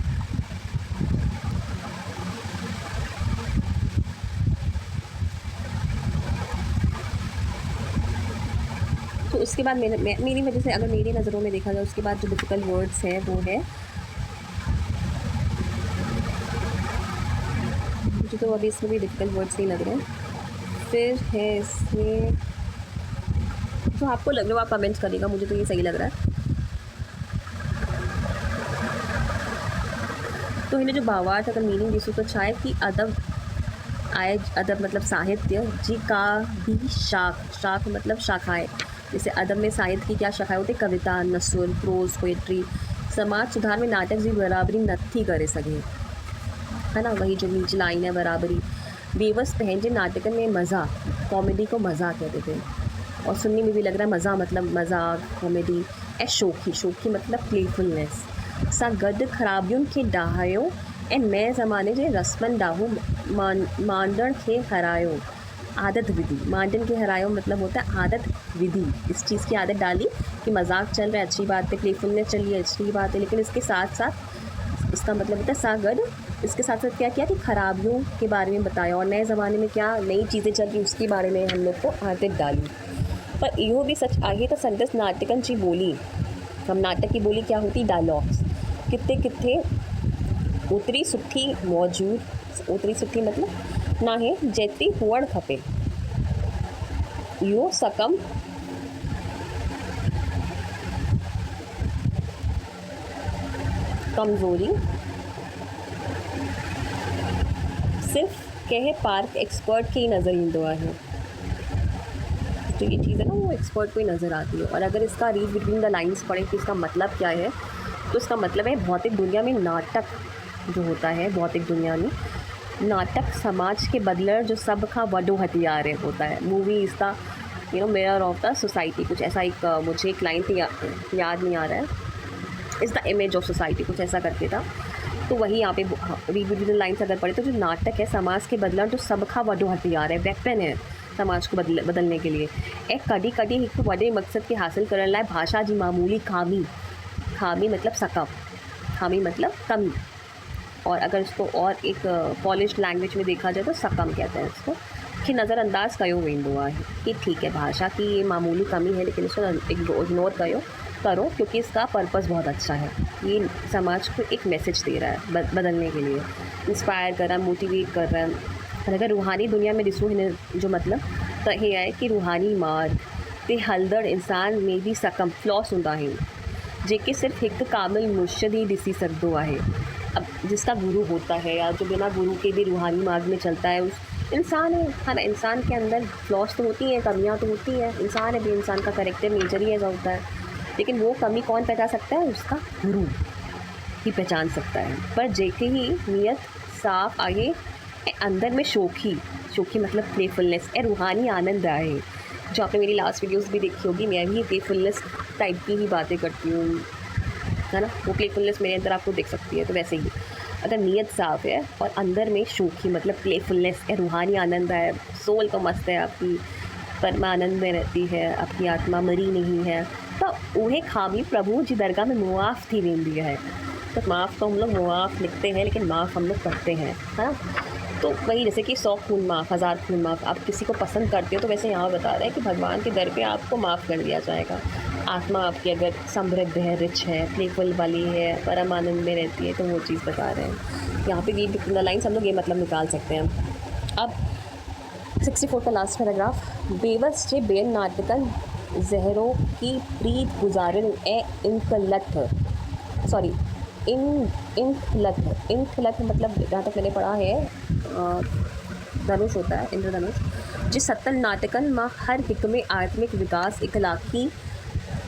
तो उसके बाद मेरी वजह से अगर मेरी नज़रों में देखा जाए, उसके बाद जो डिफ़िकल्ट वर्ड्स हैं वो है, मुझे तो अभी इसमें भी डिफ़िकल्ट वर्ड्स नहीं लग रहे हैं, फिर है इसमें जो आपको लग रहा है, आप कमेंट्स करिएगा, मुझे तो ये सही लग रहा है। तो हिन जो भावार्थ अगर मीनिंग ॾिसूं त छा आहे कि अदब आहे, अदब मतलब साहित्य जी का भी शाख मतलब शाखाएं। जैसे अदब में साहित्य की क्या शाखाएं होती, कविता, नसुर, प्रोज, पोएट्री। समाज सुधार में नाटक जी बराबरी नथी करे सघे, है ना, वही जो नीचे लाइन है, बराबरी। बेवस पंहिंजे नाटकनि में मज़ा, कॉमेडी को मज़ा कहते थे, और सुनने में भी लग रहा है मज़ा मतलब मज़ाक, कॉमेडी। ऐं शोखी मतलब प्लेफुलनेस सां गॾु ख़राबियुनि खे डाहायो ऐं नए ज़माने जे रस्मनि ॾांहुं मांडण खे हरायो। आदत विधि, मांडन के हरायो मतलब होता है आदत विधि, इस चीज़ की आदत डाली कि मजाक चल रहा है, अच्छी बात है, प्लेफुलनेस चली है, अच्छी बात है, लेकिन इसके साथ साथ इसका मतलब होता है सागड, इसके साथ साथ क्या किया कि खराबियों के बारे में बताया, और नए ज़माने में क्या नई चीज़ें चल रही उसके बारे में हम लोग को आदत डाली। पर इहो भी सच आहे त संदस नाटकनि जी बोली, हम नाटक की बोली क्या होती, डायलॉग्स किथे किथे ओतिरी सुठी मौजूद, ओतिरी सुठी मतलब ना है जेतिरी हुअणु खपे। इहो सकम कमज़ोरी सिर्फ़ कंहिं पार्क एक्सपर्ट के ही नज़र ईंदो आहे। तो ये चीज़ है ना, वो एक्सपर्ट को ही नज़र आती है। और अगर इसका रीड बिटवीन द लाइन्स पढ़ें कि इसका मतलब क्या है, तो इसका मतलब है भौतिक दुनिया में नाटक जो होता है, भौतिक दुनिया में नाटक समाज के बदलर जो सब का वडो हथियार है होता है। Movie is the mirror of the society, कुछ ऐसा एक मुझे एक लाइन थी, याद नहीं आ रहा है, is the image of society, कुछ ऐसा करके था। तो वही यहाँ पे रीड बिटवीन द लाइन्स अगर पढ़े तो जो नाटक है समाज के बदलर जो सब का वडो हथियार है, वेपन है समाज को बदलने के लिए। एक कड़ी कड़ी एक वडे मकसद के हासिल करने लाइ भाषा जी मामूली खामी मतलब सकम, खामी मतलब कमी, और अगर इसको और एक पॉलिश लैंग्वेज में देखा जाए तो सकम कहते हैं इसको, कि नज़रअंदाज कयो वेंदो आहे कि ठीक है भाषा की ये मामूली कमी है, लेकिन इसको इग्नोर करो क्योंकि इसका पर्पस बहुत अच्छा है। ये समाज को एक मैसेज दे रहा है बदलने के लिए, इंस्पायर कर रहा है, मोटिवेट कर रहा है। और अगर रूहानी दुनिया में ॾिसूं हिन जो मतलब त हे आहे कि रूहानी मार्ग ते हलंदड़ इंसान में भी सकम फ्लॉस हूंदा आहिनि जेके सिर्फ़ हिकु कामिल मुर्शिद ही ॾिसी सघंदो आहे। अब जिसका गुरु होता है या जो बिना गुरु के भी रूहानी मार्ग में चलता है, उस इंसान है ना, इंसान के अंदर फ्लॉस तो होती हैं, कमियां तो होती हैं, इंसान है भी, इंसान का कैरेक्टर नेचर ही ऐसा होता है, लेकिन वो कमी कौन पहचान सकता है, उसका गुरु ही पहचान सकता है। पर जेके ही नीयत साफ़ आहे ऐं अंदर में शोखी मतलब प्लेफुलनेस ऐं रूहानी आनंद आहे। जो आपने मेरी लास्ट वीडियोस भी देखी होगी, मैं भी प्लेफुलनेस टाइप की ही बातें करती हूँ, है ना, वो प्लेफुलनेस मेरे अंदर आपको दिख सकती है। तो वैसे ही अगर नीयत साफ़ है और अंदर में शोखी मतलब प्लेफुलनेस ऐं रूहानी आनंद है, सोल तो मस्त है आपकी, परमानंद में रहती है, आपकी आत्मा मरी नहीं है, तो उहे खामी प्रभु जी दरगाह में मुआफ़ थी वेंदी है। तो माफ़ तो हम लोग मुआफ़ लिखते हैं, लेकिन माफ़ हम लोग करते हैं, है ना। तो वही जैसे कि 100 खून माफ़, 1000 खून माफ़, आप किसी को पसंद करते हो तो वैसे यहाँ बता रहे हैं कि भगवान के दर पे आपको माफ़ कर दिया जाएगा। आत्मा आपकी अगर समृद्ध है, रिच है, प्लेफुल वाली है, परम आनंद में रहती है, तो वो चीज़ बता रहे हैं यहाँ पे। रीड बिटवीन द लाइन्स हम लोग ये मतलब निकाल सकते हैं। अब 64 का लास्ट पैराग्राफ, बेवस जे बेन नाटकन ज़हरों की प्रीत गुजारन ऐं इंखलत मतलब जहाँ तक मैंने पढ़ा है धनुष होता है, इंद्रधनुष। जिस सत्तन नाटकन मां हर हिक में आत्मिक विकास, इखलाक़ी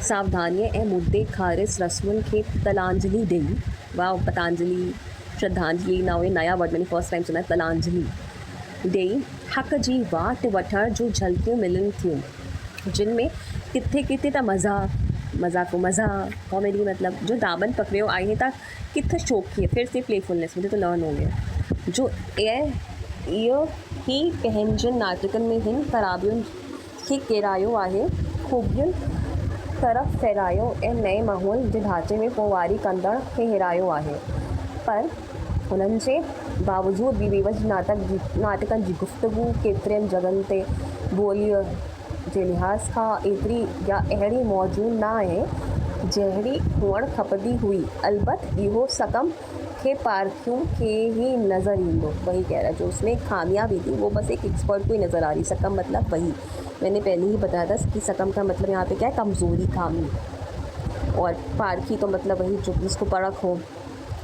सावधानियां ऐं मुद्दे ख़ारिस रस्मुनि खे तलांजलि ॾेई, वाह, पतंजलि श्रद्धांजलि ना, ये नया वर्ड मैंने फर्स्ट टाइम सुना है, तलांजलि ॾेई हक़ जी वाट वठण जो झलकियूं मिलनि थियूं, जिनमें किथे किथे त मज़ा कॉमेडी मतलब जो दामन पकड़ियो आहे त किथे शोखी है, फिर से प्लेफुलनेस, मुझे तो लर्न हो गया, जो इहो ही पंहिंजनि नाटकनि में हिन ख़राबियुनि खे केरायो आहे, खूबियुनि तरफ़ फहिरायो ऐं नए माहौल जे ढांचे में पोवारी कंदड़ खे हिरायो आहे। पर हुननि जे बावजूद भी बेवस नाटकनि जी गुफ़्तगू केतिरनि जॻहनि ते ॿोलीअ जे लिहाज़ खां एतिरी या अहिड़ी मौजूद ना आहे जहिड़ी हुअणु खपंदी हुई। अलबत् इहो सकम आंखें पारखूं के ही नज़र ईंदो, वही कह रहा है। जो उसमें खामियां भी थी वो बस एक एक्सपर्ट को ही नज़र आ रही। सकम मतलब वही मैंने पहले ही बताया था कि सकम का मतलब यहाँ पे क्या है, कमज़ोरी, खामी। और पारखी तो मतलब वही जो जिसको परख हो।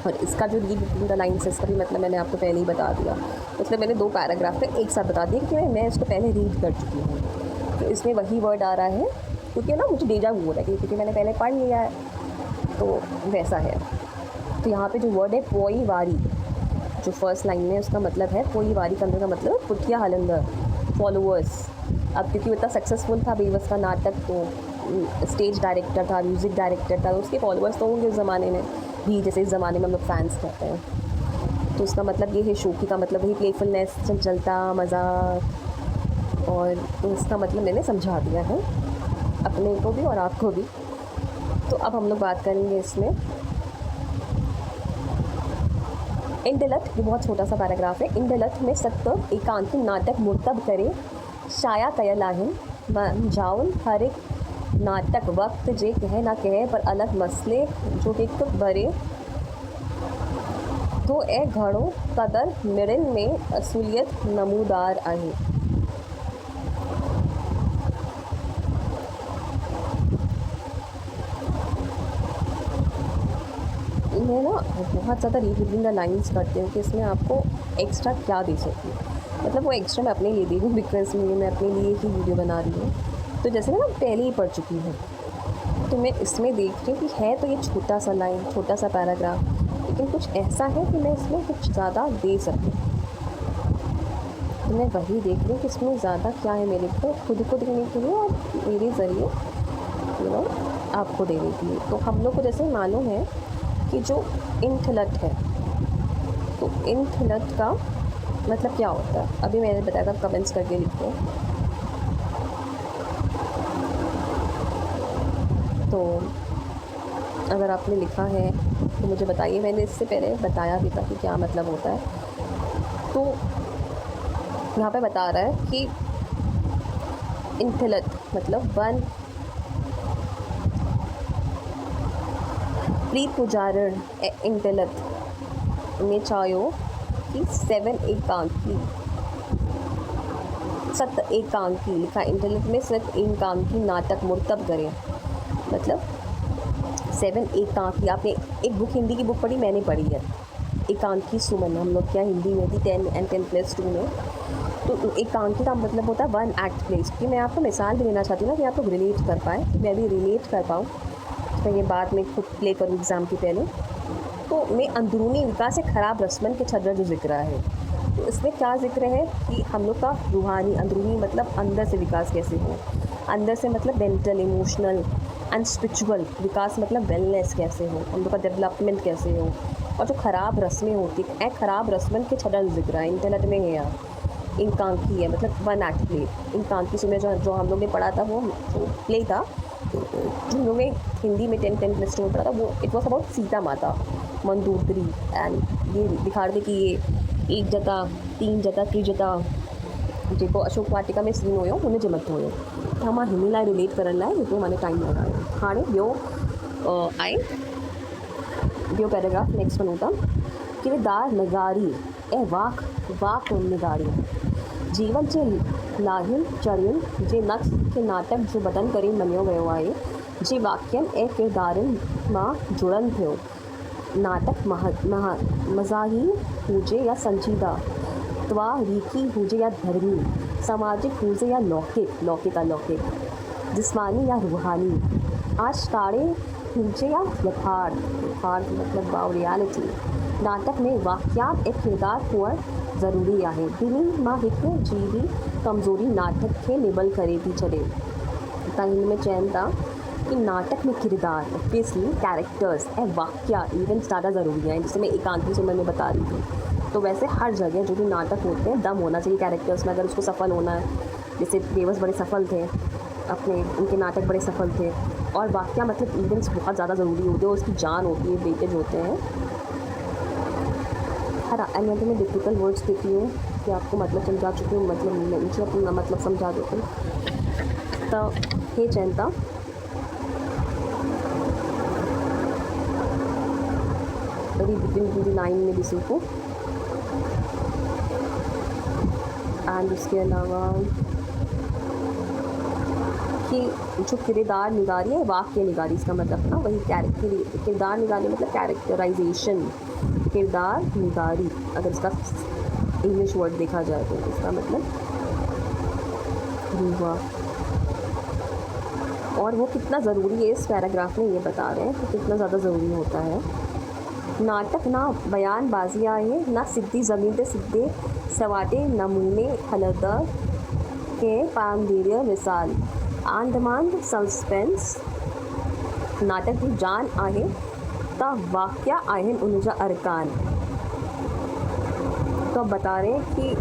और इसका जो रीड बिटवीन द लाइन्स है, इसका भी मतलब मैंने आपको पहले ही बता दिया। मतलब मैंने 2 पैराग्राफ में एक साथ बता दिया क्योंकि मैं इसको पहले रीड कर चुकी हूँ। तो इसमें वही वर्ड आ रहा है क्योंकि ना मुझे डेजा वू हो रहा है क्योंकि मैंने पहले पढ़ लिया है, तो वैसा है। तो यहाँ पे जो वर्ड है पोईवारी, जो फर्स्ट लाइन में उसका मतलब है पोईवारी का अंदर का मतलब पुठिया हलंदर, फॉलोअर्स। अब क्योंकि इतना सक्सेसफुल था बेबस का नाटक, तो स्टेज डायरेक्टर था, म्यूज़िक डायरेक्टर था, तो उसके फॉलोअर्स तो होंगे उस ज़माने में भी, जैसे इस ज़माने में हम लोग फैंस कहते हैं। तो उसका मतलब ये है, शोकी का मतलब वही प्लेफुलनेस, चंचलता, मज़ाक। और तो इसका मतलब मैंने समझा दिया है अपने को भी और आपको भी। तो अब हम लोग बात करेंगे इसमें इंडलत। ये बहुत छोटा सा पैराग्राफ है। इंडलत में सत्य एकांकी नाटक मुर्तब करे शाया कयल आहिन जाउन हर एक नाटक वक्त जे कहे ना कहे पर अलग मसले जो हिक भरे तो ए घणो कदर मिड़नि में असूलियत नमूदार आहे। मैं ना बहुत ज़्यादा रीड बिटवीन द लाइन्स करती हूँ कि इसमें आपको एक्स्ट्रा क्या दे सकती हूँ। मतलब वो एक्स्ट्रा मैं अपने लिए दे रही हूँ बिकॉज मैं अपने लिए ही वीडियो बना रही हूँ। तो जैसे मैं पहले ही पढ़ चुकी हूँ, तो मैं इसमें देख रही हूँ कि है तो ये छोटा सा लाइन, छोटा सा पैराग्राफ, लेकिन कुछ ऐसा है कि मैं इसमें कुछ ज़्यादा दे सकूँ। तो मैं वही देख रही हूँ कि इसमें ज़्यादा क्या है मेरे को खुद को देने के लिए और मेरे ज़रिए आपको देने के लिए। तो हम लोग को जैसे मालूम है कि जो इंथलट है, तो इंथलट का मतलब क्या होता है अभी मैंने बताया था, कमेंट्स करके लिखो। तो अगर आपने लिखा है तो मुझे बताइए। मैंने इससे पहले बताया भी था कि क्या मतलब होता है। तो यहाँ पे बता रहा है कि इंथलट मतलब वन प्री पुजारण इंटलत में चाहो कि 7 एकांकी सत एकांकी लिखा। इंटलत में 7 एकांकी नाटक मुर्तब करें, मतलब 7 एकांकी। आपने एक बुक हिंदी की बुक पढ़ी, मैंने पढ़ी है एकांकी सुमन, हम लोग क्या हिंदी में थी 10 and 10+2 में। तो एकांकी का मतलब होता है 1 एक्ट प्लेस। कि मैं आपको मिसाल भी देना चाहती हूँ ना कि आप लोग रिलेट कर पाएँ, मैं भी रिलेट कर पाऊँ। तो ये बात मैं खुद प्ले करूँ एग्ज़ाम के पहले। तो मैं अंदरूनी विकास से ख़राब रस्मन के छदर जो जिक्र है, तो इसमें क्या जिक्र है कि हम लोग का रूहानी, अंदरूनी मतलब अंदर से विकास कैसे हो, अंदर से मतलब मेंटल, इमोशनल एंड स्पिरिचुअल विकास मतलब वेलनेस कैसे हो, हम लोग का डेवलपमेंट कैसे हो। और जो ख़राब रस्में होती हैं, खराब रस्मन के छदर जिक्र है इंटरनेट में है। यहाँ इंकांकी है मतलब 1 एक्ट प्ले। इंकांकी सुबह जो हम लोग ने पढ़ा था वो प्ले था, जो हम लोग ने हिंदी में 10+2 में पढ़ा था, वो इट वॉज अबाउट सीता माता मंदूदरी। एंड ये दिखा रहे कि ये 1 जता 3 जता 3 जता जेको अशोक वाटिका में सीन हुयो हुनजे मथां हुयो। त मां हिन लाइ रिलेट करण लाइ हेतिरो माने टाइम लॻायो। हाणे ॿियो आहे ॿियो पैराग्राफ नेक्स्ट वञूं था। किरदार नगारी ऐं वाक निगारी जीवन जे लाहियुनि चढ़ियुनि जे नक्श खे नाटक जो बदन करे मञियो वियो आहे, जे वाक्यनि ऐं किरदारनि मां जुड़नि थियो। नाटक मज़ाही हुजे या संजीदा, तवारीख़ी हुजे या धर्मी, सामाजिक हुजे या लौकिक, जिस्मानी या रूहानी, आशकारे हुजे या यथार्थ मतलब वाओ रियलिटी। नाटक में वाक़ियात ऐं किरदार हुअणु ज़रूरी आहे। ॿिन्ही मां हिकु जीवी कमज़ोरी नाटक खे निबल करे थी छॾे। त हिन में चवनि था कि नाटक में किरदार ऑब्वियसली कैरेक्टर्स ऐं वाक़िया इवेंट्स ज़्यादा ज़रूरी हैं, जिससे मैं एकांकी सुमन में बता रही थी। तो वैसे हर जगह जो भी नाटक होते हैं दम होना चाहिए कैरेक्टर्स में, अगर उसको सफल होना है। जैसे बेबस बड़े सफल थे अपने, उनके नाटक बड़े सफल थे। और वाक़या मतलब इवेंट्स बहुत ज़्यादा ज़रूरी होते हैं, उसकी जान होती है, वेटेज होते हैं। हर अन्य में डिफिकल्ट वर्ड्स देती हूँ कि आपको मतलब समझा चुकी हूँ, मतलब मुझे अपना मतलब समझा देती हूँ। तो हे चैनता रीड बिटवीन द लाइन में दिसू को। एंड उसके अलावा कि जो किरदार निगारी है, वाक्य निगारी इसका मतलब ना वही किरदार निगारी मतलब कैरेक्टराइजेशन, किरदार निगारी अगर इसका इंग्लिश वर्ड देखा जाए तो इसका मतलब हुआ। और वो कितना ज़रूरी है इस पैराग्राफ में ये बता रहे हैं कि कितना ज़्यादा ज़रूरी होता है। नाटक ना बयानबाजी आहे ना सिद्धी ज़मीन ते सिद्धे सवाटे नमूने हलदा के पामगीरिया मिसाल आंदमान सस्पेंस नाटक जी जान आहे ता वाक्य आहिनि उनजा अरकान। तो अब बता रहे हैं कि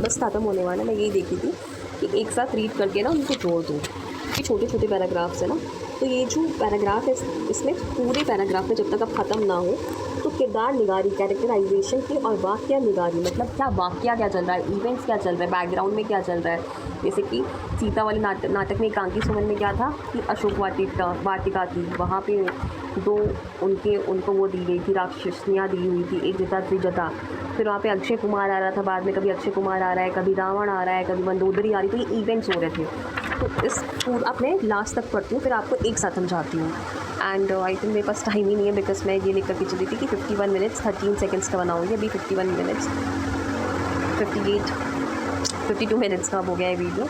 बस ख़त्म होने वाला, मैं यही देखी थी कि एक साथ रीड करके ना उनको जोड़ दूँ कि छोटे छोटे पैराग्राफ्स है ना। तो ये जो पैराग्राफ है इसमें पूरे पैराग्राफ में जब तक अब ख़त्म ना हो तो किरदार निगारी कैरेक्टराइजेशन की और वाक्य निगारी मतलब क्या वाक्य क्या चल रहा है, इवेंट्स क्या चल रहा है, बैकग्राउंड में क्या चल रहा है। जैसे कि सीता वाले नाटक में एकांकी सुमन में क्या था कि अशोक वाटिका थी, वहाँ पे उनको वो दी गई थी, राक्षसनियाँ दी हुई थी, एक जता त्रिजता। फिर वहाँ पे अक्षय कुमार आ रहा था, बाद में कभी अक्षय कुमार आ रहा है, कभी रावण आ रहा है, कभी मंदोदरी आ रही, तो ये इवेंट्स हो रहे थे। तो इस अपने लास्ट तक पढ़ती हूँ, फिर आपको एक साथ समझाती हूँ। एंड आई थिंक मेरे पास टाइम ही नहीं है बिकॉज मैं ये लिख करके चली थी कि 51 मिनट्स 13 सेकेंड्स का बनाऊँगी। अभी 51 मिनट्स 52 मिनट्स का हो गया है वीडियो।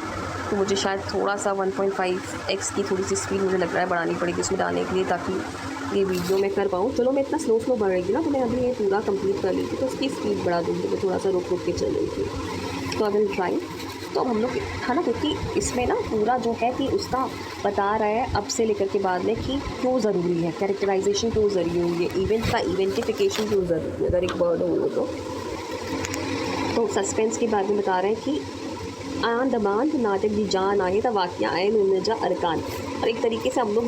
तो मुझे शायद थोड़ा सा 1.5x की थोड़ी सी स्पीड मुझे लग रहा है बढ़ानी पड़ेगी इसमें डालने के लिए, ताकि ये वीडियो मैं कर पाऊँ। चलो मैं इतना स्लो बढ़ रही थी ना, तो मैं अभी ये पूरा कंप्लीट कर ली थी, तो उसकी स्पीड बढ़ा दूँगी, मैं थोड़ा सा रुक के चल रही थी। तो आई विल ट्राई। तो अब हम लोग था ना, क्योंकि इसमें ना पूरा जो है कि उसका बता रहा है अब से लेकर के बाद में कि क्यों ज़रूरी है, कैरेक्टराइजेशन क्यों ज़रूरी है, इवेंट का इवेंटिफिकेशन क्यों ज़रूरी है अगर एक वर्ड हो तो सस्पेंस के बारे में बता रहे हैं कि आंदमान नाटक जी जान आए तो वाक्य आए उनजा अरकान। और एक तरीके से हम लोग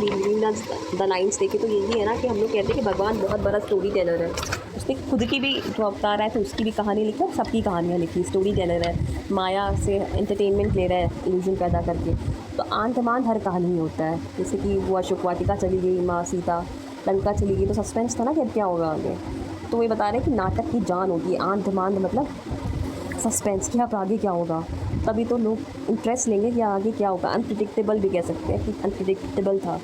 द लाइन्स देखें तो यही है ना कि हम लोग कहते हैं कि भगवान बहुत बड़ा स्टोरी टेलर है। उसने खुद की भी जो अवतार है तो उसकी भी कहानी लिखी और सबकी कहानियाँ लिखी, स्टोरी टेलर है, माया से एंटरटेनमेंट ले रहा है इल्यूजन पैदा करके। तो आंतमान हर कहानी में होता है, जैसे कि वो अशोक वाटिका चली गई, माँ सीता लंका चली गई, तो सस्पेंस था ना कि अब क्या होगा आगे। तो ये बता रहे हैं कि नाटक की जान होती है, आंतमान मतलब सस्पेंस कि अब आगे क्या होगा, तभी तो लोग इंटरेस्ट लेंगे कि आगे क्या होगा। अनप्रिडिक्टेबल भी कह सकते हैं कि अनप्रिडिक्टेबल था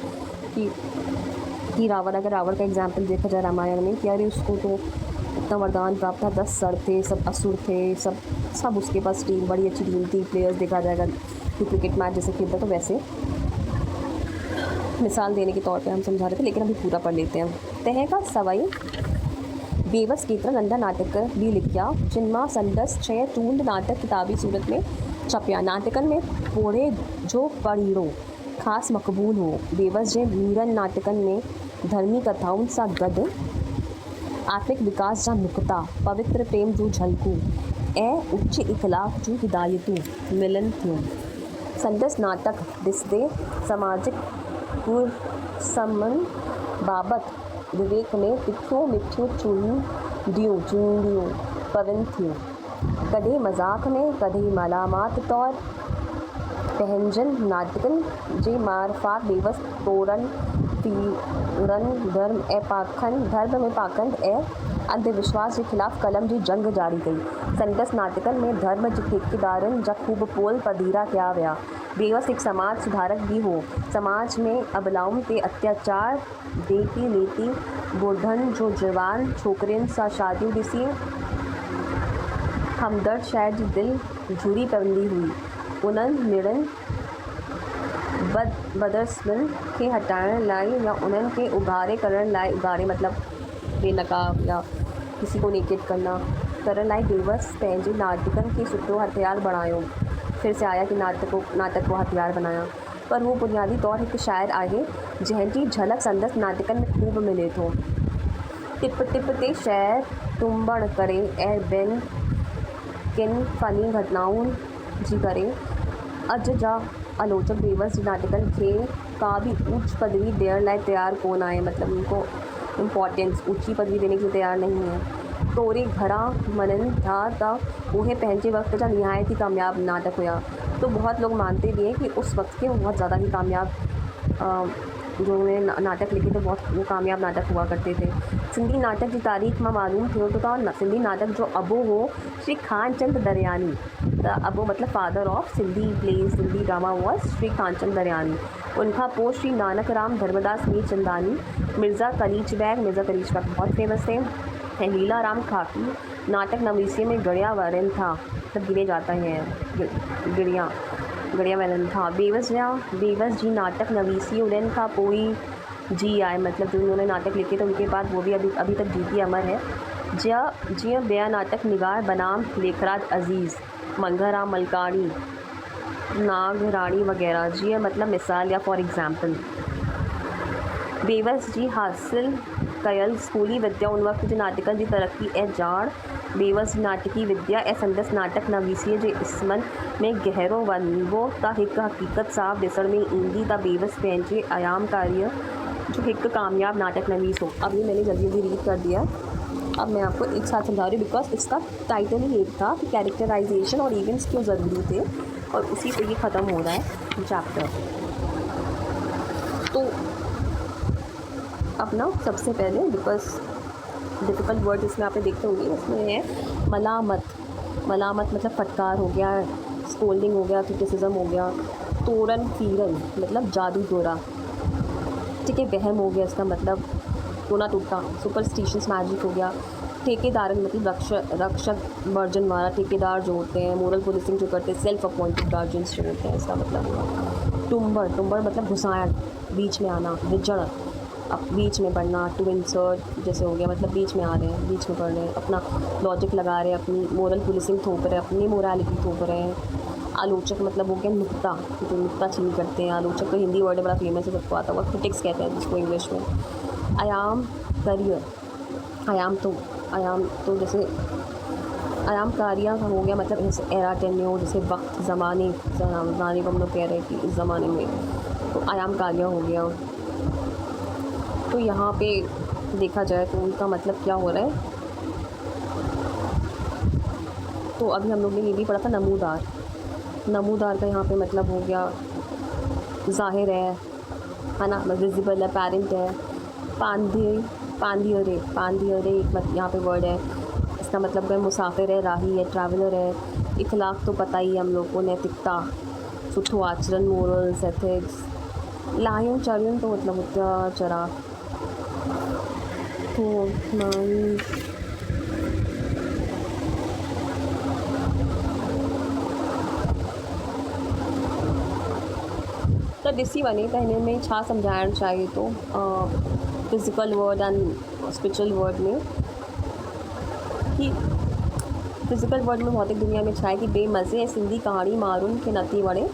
कि रावण, अगर रावण का एग्जाम्पल देखा जाए रामायण में कि अरे उसको तो इतना वरदान प्राप्त था, 10 सर थे, सब असुर थे, सब उसके पास टीम बड़ी अच्छी टीम थी, प्लेयर्स देखा जाएगा कि क्रिकेट मैच जैसे खेलता, तो वैसे मिसाल देने के तौर पे हम समझा रहे थे। लेकिन अभी पूरा पढ़ लेते हैं। तह का सवाई बेवस केतरा नंदा नाटक भी लिखिया जिनमां संदस 6 टूंड नाटक किताबी सूरत में छपिया। नाटकन में पोढ़े जो पढ़ीड़ो ख़ास मक़बूल हो। बेवस जे मीरन नाटकन में धर्मी कथाउन सां गॾु आत्मिक विकास जा नुक़्ता, पवित्र प्रेम जूं झलकूं ऐं उच्च इख़लाक़ जूं हिदायतूं मिलनि थियूं। संदसि नाटक ॾिसंदे समाजिक पुरसमन बाबति विवेक में तिखियूं मिठियूं चूंडियूं पवनि थियूं। कॾहिं मज़ाक़ में, कॾहिं मलामात तौर पंहिंजनि नाटकनि जे मार्फत बेवस तोड़न पीड़न धर्म में पाखंड ऐं अंधविश्वास के खिलाफ़ कलम जी जंग जारी कई। संदसि नाटकनि में धर्म जे ठेकेदारनि जा खूब पोल पधीरा कया विया। बेवस एक समाज सुधारक भी हो। समाज में अबलाउनि ते अत्याचार, बेटी लेती बुढ़नि जो जवान छोकिरियुनि सां शादियूं ॾिसी हमदर्द शायर जी दिलि झुरी पवंदी हुई। उन्हनि निड़नि बदरस्मनि खे हटाइण लाइ या उन्हनि खे उघारे करण लाइ, उघारे मतलब बेनकाब या किसी को नेकेड करण लाइ बेवस पंहिंजे नाटकनि खे सुठो हथियार बणायो। फिर से आया कि नाटक को हथियार बनाया। पर वो बुनियादी तौर हिकु शाइर आहे जंहिंजी झलक संदसि नाटकनि में खूब मिले थो। टिप टिप ते शहर टुंबण करे ऐं ॿियनि किन फ़नी घटनाउनि जी करे अॼु जा आलोचक बेवस जी नाटकनि खे का भी ऊंच पदवी ॾियण लाइ तैयार कोन आहे। मतलब उनको इम्पोर्टेंस ऊंची पदवी देने के लिए तैयार नहीं है। तोरे घरा मनन था त उहे पंहिंजे वक़्त जा निहायत ही कामयाब नाटक हुआ। तो बहुत लोग मानते भी हैं कि उस वक़्त के वो बहुत ज़्यादा ही कामयाब जो उन्हें नाटक लिखे थे, बहुत वो कामयाब नाटक हुआ करते थे। सिंधी नाटक की तारीख़ में मालूम थियो तो सिंधी नाटक जो अबो हो श्री खानचंद दरियानी, त अबो मतलब father of Sindhi place Sindhi drama was Shri Khanchand Daryani. उनखां पोइ श्री नानक राम धर्मदास मीरचंदानी, मिर्ज़ा कलीच बैग बहुत फेमस थे, ऐं लीला राम खाकी नाटक नवीसीअ में गड़िया वारनि था, मतलब गिने जाता है गड़िया वारनि था। बेवस जी नाटक नवीसी उन्हनि खां पोइ जी आए, मतलब जो उन्होंने नाटक लिखे थे उनके बाद वो भी अभी तक जीती अमर है। जीअं ॿिया नाटक निगार बनाम लेखराज अज़ीज़, मंगराम मलकाणी, नाग राणी वग़ैरह, जीअं मतलब मिसाल या फॉर एग्ज़ाम्पल बेवस जी हासिल कयल स्कूली विद्या उन वक़्त जे नाटकनि जी तरक़ी ऐं ॼाण, बेवस जी नाटकी विद्या ऐं संदसि नाटक नवीसीअ जे इस्मनि में गहरो वञिबो त हिकु हक़ीक़त साफ़ ॾिसण में ईंदी त बेवस पंहिंजे आयामकारीअ जो हिकु कामयाब नाटक नवीस हो। अब ये मैंने जल्दी रीड कर दिया, अब मैं आपको एक साथ समझा रही हूँ बिकॉज इसका टाइटल ही एक था कि कैरेक्टराइजेशन और इवेंट्स क्यों ज़रूरी थे, और उसी पे ये ख़त्म हो रहा है चैप्टर। तो अब ना सबसे पहले बिकॉज डिफ़िकल्ट वर्ड इसमें आपने देखते होंगे, इसमें है मलामत। मलामत मतलब फटकार हो गया, स्कोल्डिंग हो गया, क्रिटिसिज्म हो गया। तोरन फीरन मतलब जादू टोरा, ठीक है। वहम हो गया, इसका मतलब टोना टूटा। सुपरस्टिशंस मैजिक हो गया। ठेकेदारन मतलब रक्षक वर्जन वाला ठेकेदार जो होते हैं, मोरल पुलिसिंग जो करते हैं, सेल्फ अपॉइंटेड गार्जियंस जो होते हैं, इसका मतलब हुआ। टुम्बर मतलब घुसायण, बीच में आना, विजड़, अब बीच में पढ़ना। टू इंसर्ट जैसे हो गया, मतलब बीच में आ रहे हैं, बीच में पढ़ रहे हैं, अपना लॉजिक लगा रहे हैं, अपनी मोरल पुलिसिंग थोप रहे हैं, अपनी मोरालिटी थोप रहे हैं। आलोचक मतलब हो गया नुक्ता, जो नुक्ताचीनी करते हैं। आलोचक तो हिंदी वर्ड बड़ा फेमस है, सबको आता हुआ। क्रिटिक्स कहते हैं जिसको इंग्लिश में। आयाम करियर, आयाम तो जैसे आयाम कारिया का हो गया, मतलब जैसे एरा टेन्योर, जैसे वक्त ज़माने को हम लोग कह रहे हैं कि इस ज़माने में, तो आयाम कारिया हो गया। तो यहाँ पे देखा जाए तो उनका मतलब क्या हो रहा है, तो अभी हम लोग ने ये भी पढ़ा था नमूदार का यहाँ पे मतलब हो गया ज़ाहिर है ना, विजिबल है, पैरेंट है। पांधियरे एक यहाँ पे वर्ड है, इसका मतलब है मुसाफिर है, राही है, ट्रैवलर है। इखलाक तो पता ही हम लोग को, नैतिकता, सुठो आचरण, मोरल्स, एथिक्स। लायूं चरियूं तो मतलब होता चरा, तो त ॾिसी वञे त हिन में छा सम्झाइणु चाहे थो physical word and spiritual word में, कि फिज़िकल वर्ड में भौतिक दुनिया में छा है कि बेमज़े ऐं सिंधी कहाणी माण्हुनि खे नथी वणे।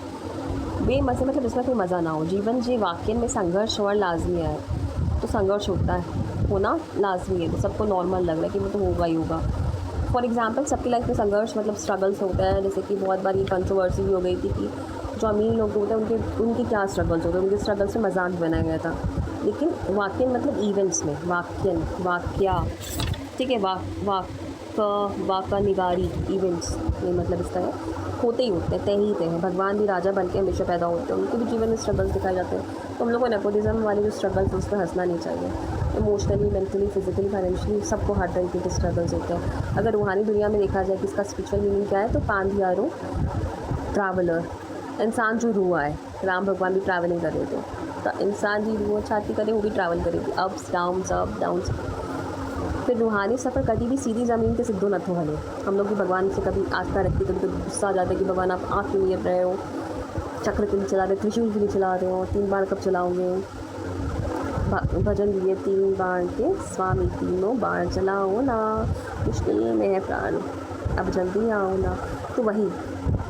बेमज़े मतलब जिसमें कोई मज़ा ना हो। जीवन के वाक्यनि में संघर्ष हुअणु लाज़मी है, तो संघर्ष होना लाजमी है, तो सबको नॉर्मल लग रहा है कि वो तो होगा ही होगा। फॉर एग्जांपल सबकी लाइफ में संघर्ष मतलब स्ट्रगल्स होता है, जैसे कि बहुत बार ये कंट्रोवर्सी भी हो गई थी कि जो अमीर लोग होते हैं उनके क्या स्ट्रगल्स होते हैं, उनके स्ट्रगल्स में मजाक बनाया गया था। लेकिन वाक्यन मतलब इवेंट्स में, वाक्या, ठीक है, वाका निगारी इवेंट्स में मतलब इसका है, होते ही होते हैं, तय ही तय हैं। भगवान भी राजा बन के हमेशा पैदा होते हैं, उनके भी जीवन में स्ट्रगल्स दिखाए जाते हैं। तो हम लोग को नेपोटिज्म वाले जो स्ट्रगल्स उस पर हंसना नहीं चाहिए। इमोशनली, मेंटली, फिजिकली, फाइनेंशियली सबको हर तरीके के स्ट्रगल्स होते हैं। अगर रूहानी दुनिया में देखा जाए कि इसका स्पिरिचुअल मीनिंग क्या है, तो पांधियारो ट्रैवलर, इंसान जो रूह है। राम भगवान भी ट्रैवलिंग कर रहे थे, तो इंसान जी रूह छाती करे, वो भी ट्रैवल करेगी, अप्स डाउन्स। फिर रूहानी सफ़र कभी भी सीधी ज़मीन पे सिद्धो नथो हले। हम लोग भी भगवान से कभी आस्था रखते, कभी तो गुस्सा आ जाता है कि भगवान आप आँख क्यों नहीं रहे हो, चक्र क्यों नहीं चला रहे, त्रिशूल क्यों नहीं चला रहे हो, 3 बाण कब चलाओगे। भजन दिए 3 बाण के स्वामी, तीनों बाण चलाओ ना, मुश्किल में है प्राण, अब जल्दी आओ ना। तो वही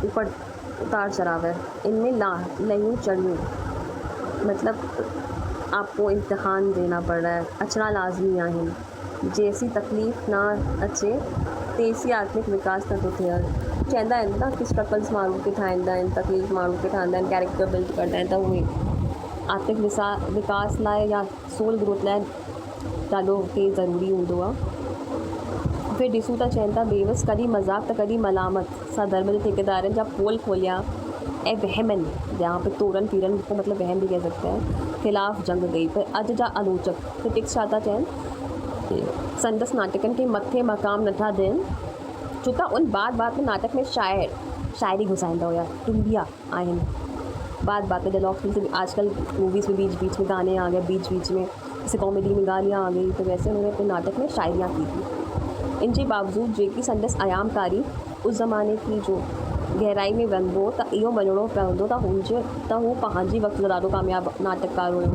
ऊपर उतार चढ़ाव है इनमें, लयूं चढ़ूँ मतलब आपको इम्तिहान देना पड़ रहा है, अचना लाज़मी आहिनि। जैसी तकलीफ़ ना अचे तेसी आत्मिक विकास न थो थिए। चवंदा आहिनि न कि स्ट्रगल्स माण्हू खे ठाहींदा आहिनि, तकलीफ़ माण्हू खे ठाहींदा आहिनि, कैरेक्टर बिल्ड कंदा आहिनि, त उहे आत्मिक विकास लाइ या सोल ग्रोथ लाइ ॾाढो ज़रूरी हूंदो आहे। फिर ॾिसूं था चवनि था बेवस कॾहिं मज़ाक त कॾहिं मलामत सा धर्म जे ठेकेदारनि जा पोल खोलिया ऐं वहमनि जहाँ पे तोड़न फिरन को मतलब वहम भी कह सकते हैं खिलाफ़ जंग गई। पर अॼु जा आलोचक क्रिटिक्स छा था चवनि संदसि नाटकनि खे मथे मक़ाम नथा ॾियनि छो त उन बात में नाटक में शायरी घुसाईंदा हुआ टुंबिया आहिनि। बात में डायलॉग से आजकल मूवीज़ में बीच में गाने आ गए, बीच में जैसे कॉमेडी में गालियाँ आ गई, तो वैसे उन्होंने अपने नाटक में शायरियाँ की थी। इनके बावजूद जेकी संदसि आयामकारी उस ज़माने की जो गहराई में वञिबो त इहो मञिणो पवंदो त हू पंहिंजी वक़्तु ॾाढो कामयाबु नाटककार हुयो।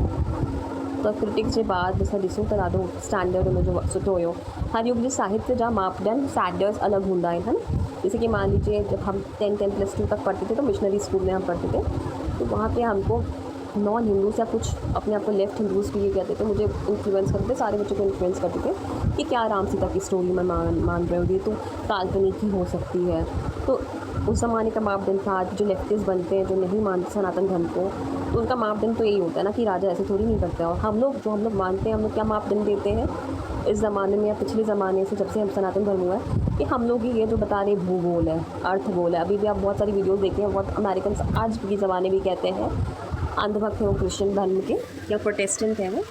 त क्रिटिक्स जे बाद असां ॾिसूं त ॾाढो स्टैंडर्ड हुनजो सुठो हुयो। हर युग जे साहित्य जा मापदंड स्टैंडर्ड्स अलग हूंदा आहिनि, है ना। जैसे कि मान लीजिए जब हम 10+2 तक पढ़ते थे तो मिशनरी स्कूल में हम पढ़ते थे, तो वहाँ पे हमको नॉन हिंदूज़ या कुछ अपने आप को लेफ्ट हिंदूज़ भी ये कहते थे, मुझे इन्फ्लुएंस करते थे, सारे बच्चों को इन्फ्लुएंस करते थे कि क्या राम सीता की स्टोरी में मान रहे हो, ये तो काल्पनिक ही हो सकती है। तो उस ज़माने का मापदंड था। आज जो लेफ्टिस्ट बनते हैं, जो नहीं मानते सनातन धर्म को, तो उनका मापदंड तो यही होता है ना कि राजा ऐसे थोड़ी नहीं करते। और हम लोग मानते हैं, हम लोग क्या मापदंड देते हैं इस ज़माने में या पिछले ज़माने से, जब से हम सनातन धर्म हुआ है, कि हम लोग ही ये जो बता रहे भूगोल है, अर्थगोल है। अभी भी आप बहुत सारी वीडियोज़ देखते हैं, बहुत अमेरिकन आज के ज़माने भी कहते हैं अंधभक्त हैं वो क्रिश्चियन धर्म के या प्रोटेस्टेंट हैं वो,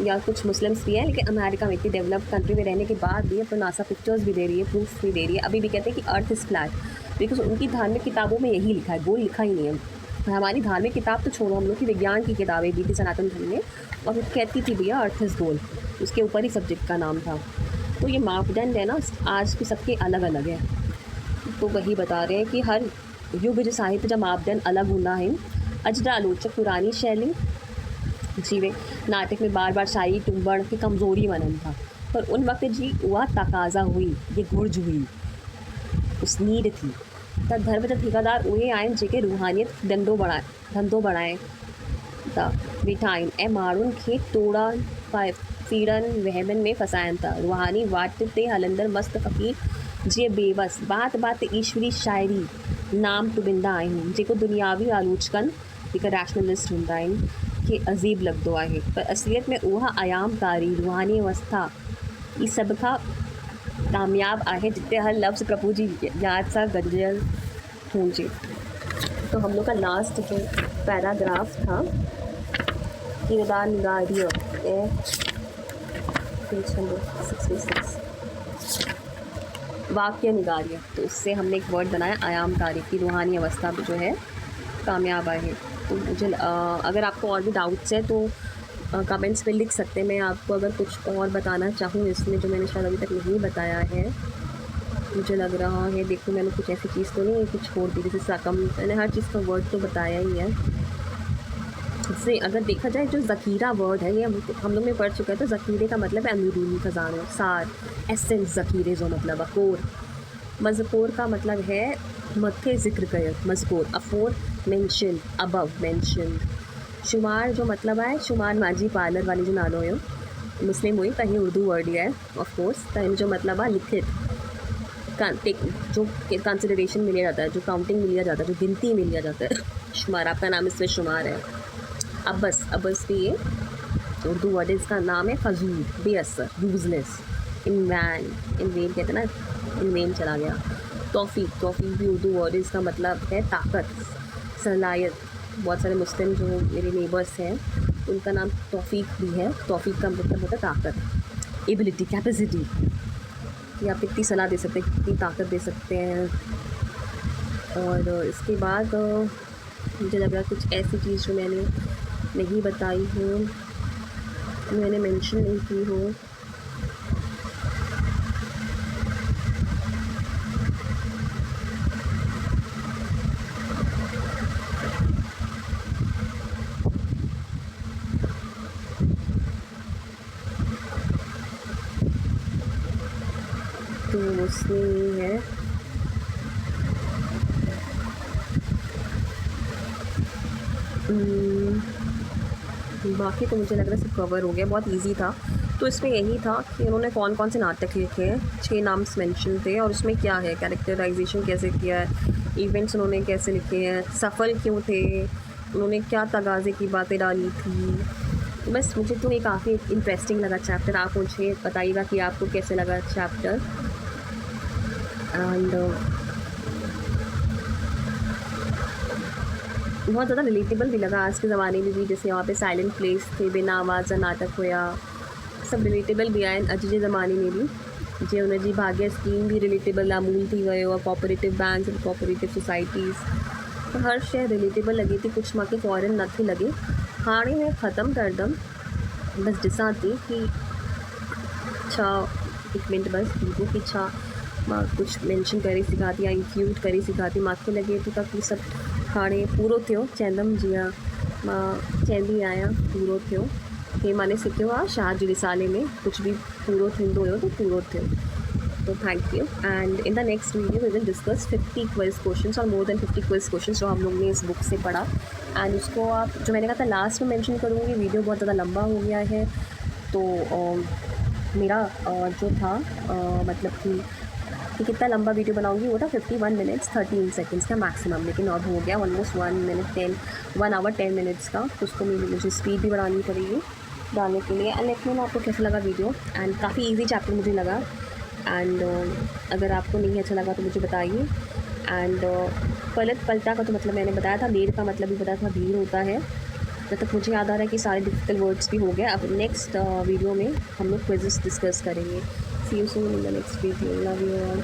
या कुछ मुस्लिम्स भी हैं, लेकिन अमेरिका में इतनी डेवलप्ड कंट्री में रहने के बाद भी अपना नासा पिक्चर्स भी दे रही है, प्रूफ भी दे रही है, अभी भी कहते हैं कि अर्थ इज़ फ्लैट, बिकॉज उनकी धार्मिक किताबों में यही लिखा है, गोल लिखा ही नहीं है। हमारी धार्मिक किताब तो छोड़ो, हम लोग की विज्ञान की किताबें भी थी सनातन धर्म में, और वो कहती थी भैया अर्थ इज़ गोल, उसके ऊपर ही सब्जेक्ट का नाम था। तो ये मापदंड है ना, आज भी सबके अलग अलग है। तो वही बता रहे हैं कि हर युग जो साहित्य जा मापदंड अलग हूंदा आहिनि। अॼु जा आलोचक पुरानी शैली जीवे नाटक में बार शायरी टुंबण खे कमज़ोरी मञनि था, पर उन वक़्त जी उहा तक़ाज़ा हुई, ये घुर्ज हुई, उस नीड थी। त धर्म जा ठेकेदार उहे आहिनि जेके रूहानियत धंधो बणाए था वेठा आहिनि ऐं माण्हुनि खे तोड़ण फीड़नि वहमनि में फसाइनि था। रूहानी वाट ते हलंदड़ मस्त फ़क़ीर जीअं बेवस बात ईश्वरी शाइरी नाम टुबिंदा आहिनि, जेको दुनियावी आलोचकनि हिकु रैशनलिस्ट हूंदा आहिनि खे अजीब लॻंदो आहे, पर असलियत में उहा आयामकारी रूहानी अवस्था ई सभ खां कामयाबु आहे जिते हर लफ़्ज़ प्रभु जी याद सां गॾियल हुजे। तो हम लोग का लास्ट जो पैराग्राफ था किरदार निगारियो पेज नंबर 66 वाक्य निगारियो, तो उससे हमने एक वर्ड बनाया आयामकारी की रूहानी अवस्था जो है कामयाब है। तो मुझे अगर आपको और भी डाउट्स है तो कमेंट्स में लिख सकते हैं। मैं आपको अगर कुछ और बताना चाहूँ इसमें जो मैंने शायद अभी तक नहीं बताया है, मुझे लग रहा है, देखो मैंने कुछ ऐसी चीज़ तो नहीं है कुछ छोड़ दी, जैसे साकम मैंने हर चीज़ का वर्ड तो बताया ही है। इससे अगर देखा जाए जो ज़ख़ीरा वर्ड है ये हम लोग ने पढ़ चुका है, तो ज़ख़ीरे का मतलब है अंदरूनी खजाना, सार, एसेंस, ज़ख़ीरे जो मतलब अकोर। मज़कोर का मतलब है मथे ज़िक्र कयो, मज़कोर, अफोर मेंशन, अबव मेंशन। शुमार जो मतलब है शुमार मांझी पार्लर वाली जो नालो हुयो मुस्लिम हुई, त हीअ उर्दू वर्ड ही है ऑफकोर्स। त हिन जो मतलब है लिखित, जो कंसिडरेशन मिलिया जाता है, जो काउंटिंग मिलिया जाता है, जो गिनती मिलिया जाता है, शुमार। आपका नाम इसमें शुमार है। अब्बस भी ये उर्दू वर्ड, इसका नाम है फजूल, बेअसर, यूजलेस, इनवैन कहते हैं ना, इनवेन चला गया। तौफीक भी उर्दू वर्ड, इसका मतलब है ताकत, सलाहियत। बहुत सारे मुस्लिम जो मेरे नेबर्स हैं उनका नाम तौफीक भी है। तौफीक का मतलब होता है ताकत, एबिलिटी, कैपेसिटी, कि आप कितनी सलाह दे सकते हैं, कितनी ताकत दे सकते हैं। और इसके बाद मुझे लग रहा है कुछ ऐसी चीज़ जो मैंने नहीं बताई हो, मैंने मेंशन नहीं की हो। तो उसमें ये है बाकी तो मुझे लग रहा है सब कवर हो गया, बहुत इजी था। तो इसमें यही था कि उन्होंने कौन कौन से नाटक लिखे हैं, 6 नाम्स मेंशन थे, और उसमें क्या है, कैरेक्टराइजेशन कैसे किया है, इवेंट्स उन्होंने कैसे लिखे हैं, सफल क्यों थे, उन्होंने क्या तगाज़े की बातें डाली थी। तो बस मुझे तो ये काफ़ी इंटरेस्टिंग लगा चैप्टर। आप मुझे बताइएगा कि आपको कैसे लगा चैप्टर। एंड बहुत ज़्यादा रिलेटेबल भी लगा आज के ज़माने में भी, जैसे वहाँ पे साइलेंट प्लेस थे, बिना आवाज़ नाटक होया, सब रिलेटेबल भी आहिनि अॼु जे ज़माने में भी। जीअं हुनजी भाग्य स्कीम भी रिलेटेबल अमूल थी वियो आहे, cooperative banks and cooperative societies, त हर शइ रिलेटेबल लॻे थी, कुझु मूंखे फॉरेन नथी लॻे। हाणे मैं ख़तमु करदमि, बसि ॾिसां थी कि छा, हिकु मिंट बसि वीडियो कि छा मां कुझु मेंशन करे सघां थी या इंक्लूड करे सघां थी। मूंखे लॻे थो त कि सभु हाणे पूरो थियो, चवंदमि जीअं मां चवंदी आहियां पूरो थियो। हे माने सिखियो आहे शाह जी रिसाले में, कुछ भी पूरो थींदो हुयो तो पूरो थियो। तो thank you, and in the next video we will discuss 50 quiz questions और मोर देन 50 क्विज क्वेश्चंस जो हम लोग ने इस बुक से पढ़ा। एंड उसको आप, जो मैंने कहा था लास्ट में मेंशन करूँगी, वीडियो बहुत ज़्यादा लंबा हो गया है तो मेरा जो था मतलब कि कितना लंबा वीडियो बनाऊंगी वो था 51 मिनट्स 13 सेकंड्स का मैक्सिमम, लेकिन अब हो गया ऑलमोस्ट 1 आवर 10 मिनट्स का, तो उसको मुझे स्पीड भी बढ़ानी पड़ेगी डालने के लिए। एंड लेट मी नो आपको कैसा लगा वीडियो, एंड काफ़ी इजी चैप्टर मुझे लगा। एंड अगर आपको नहीं अच्छा लगा तो मुझे बताइए। एंड पलटा का तो मतलब मैंने बताया था, लेट का मतलब भी बताया था, भीड़ होता है। जब तक मुझे याद आ रहा है कि सारे डिफिकल्ट वर्ड्स भी हो गए। अब नेक्स्ट वीडियो में हम लोग क्विज़ेस डिस्कस करेंगे। See you soon in the next video, love you all.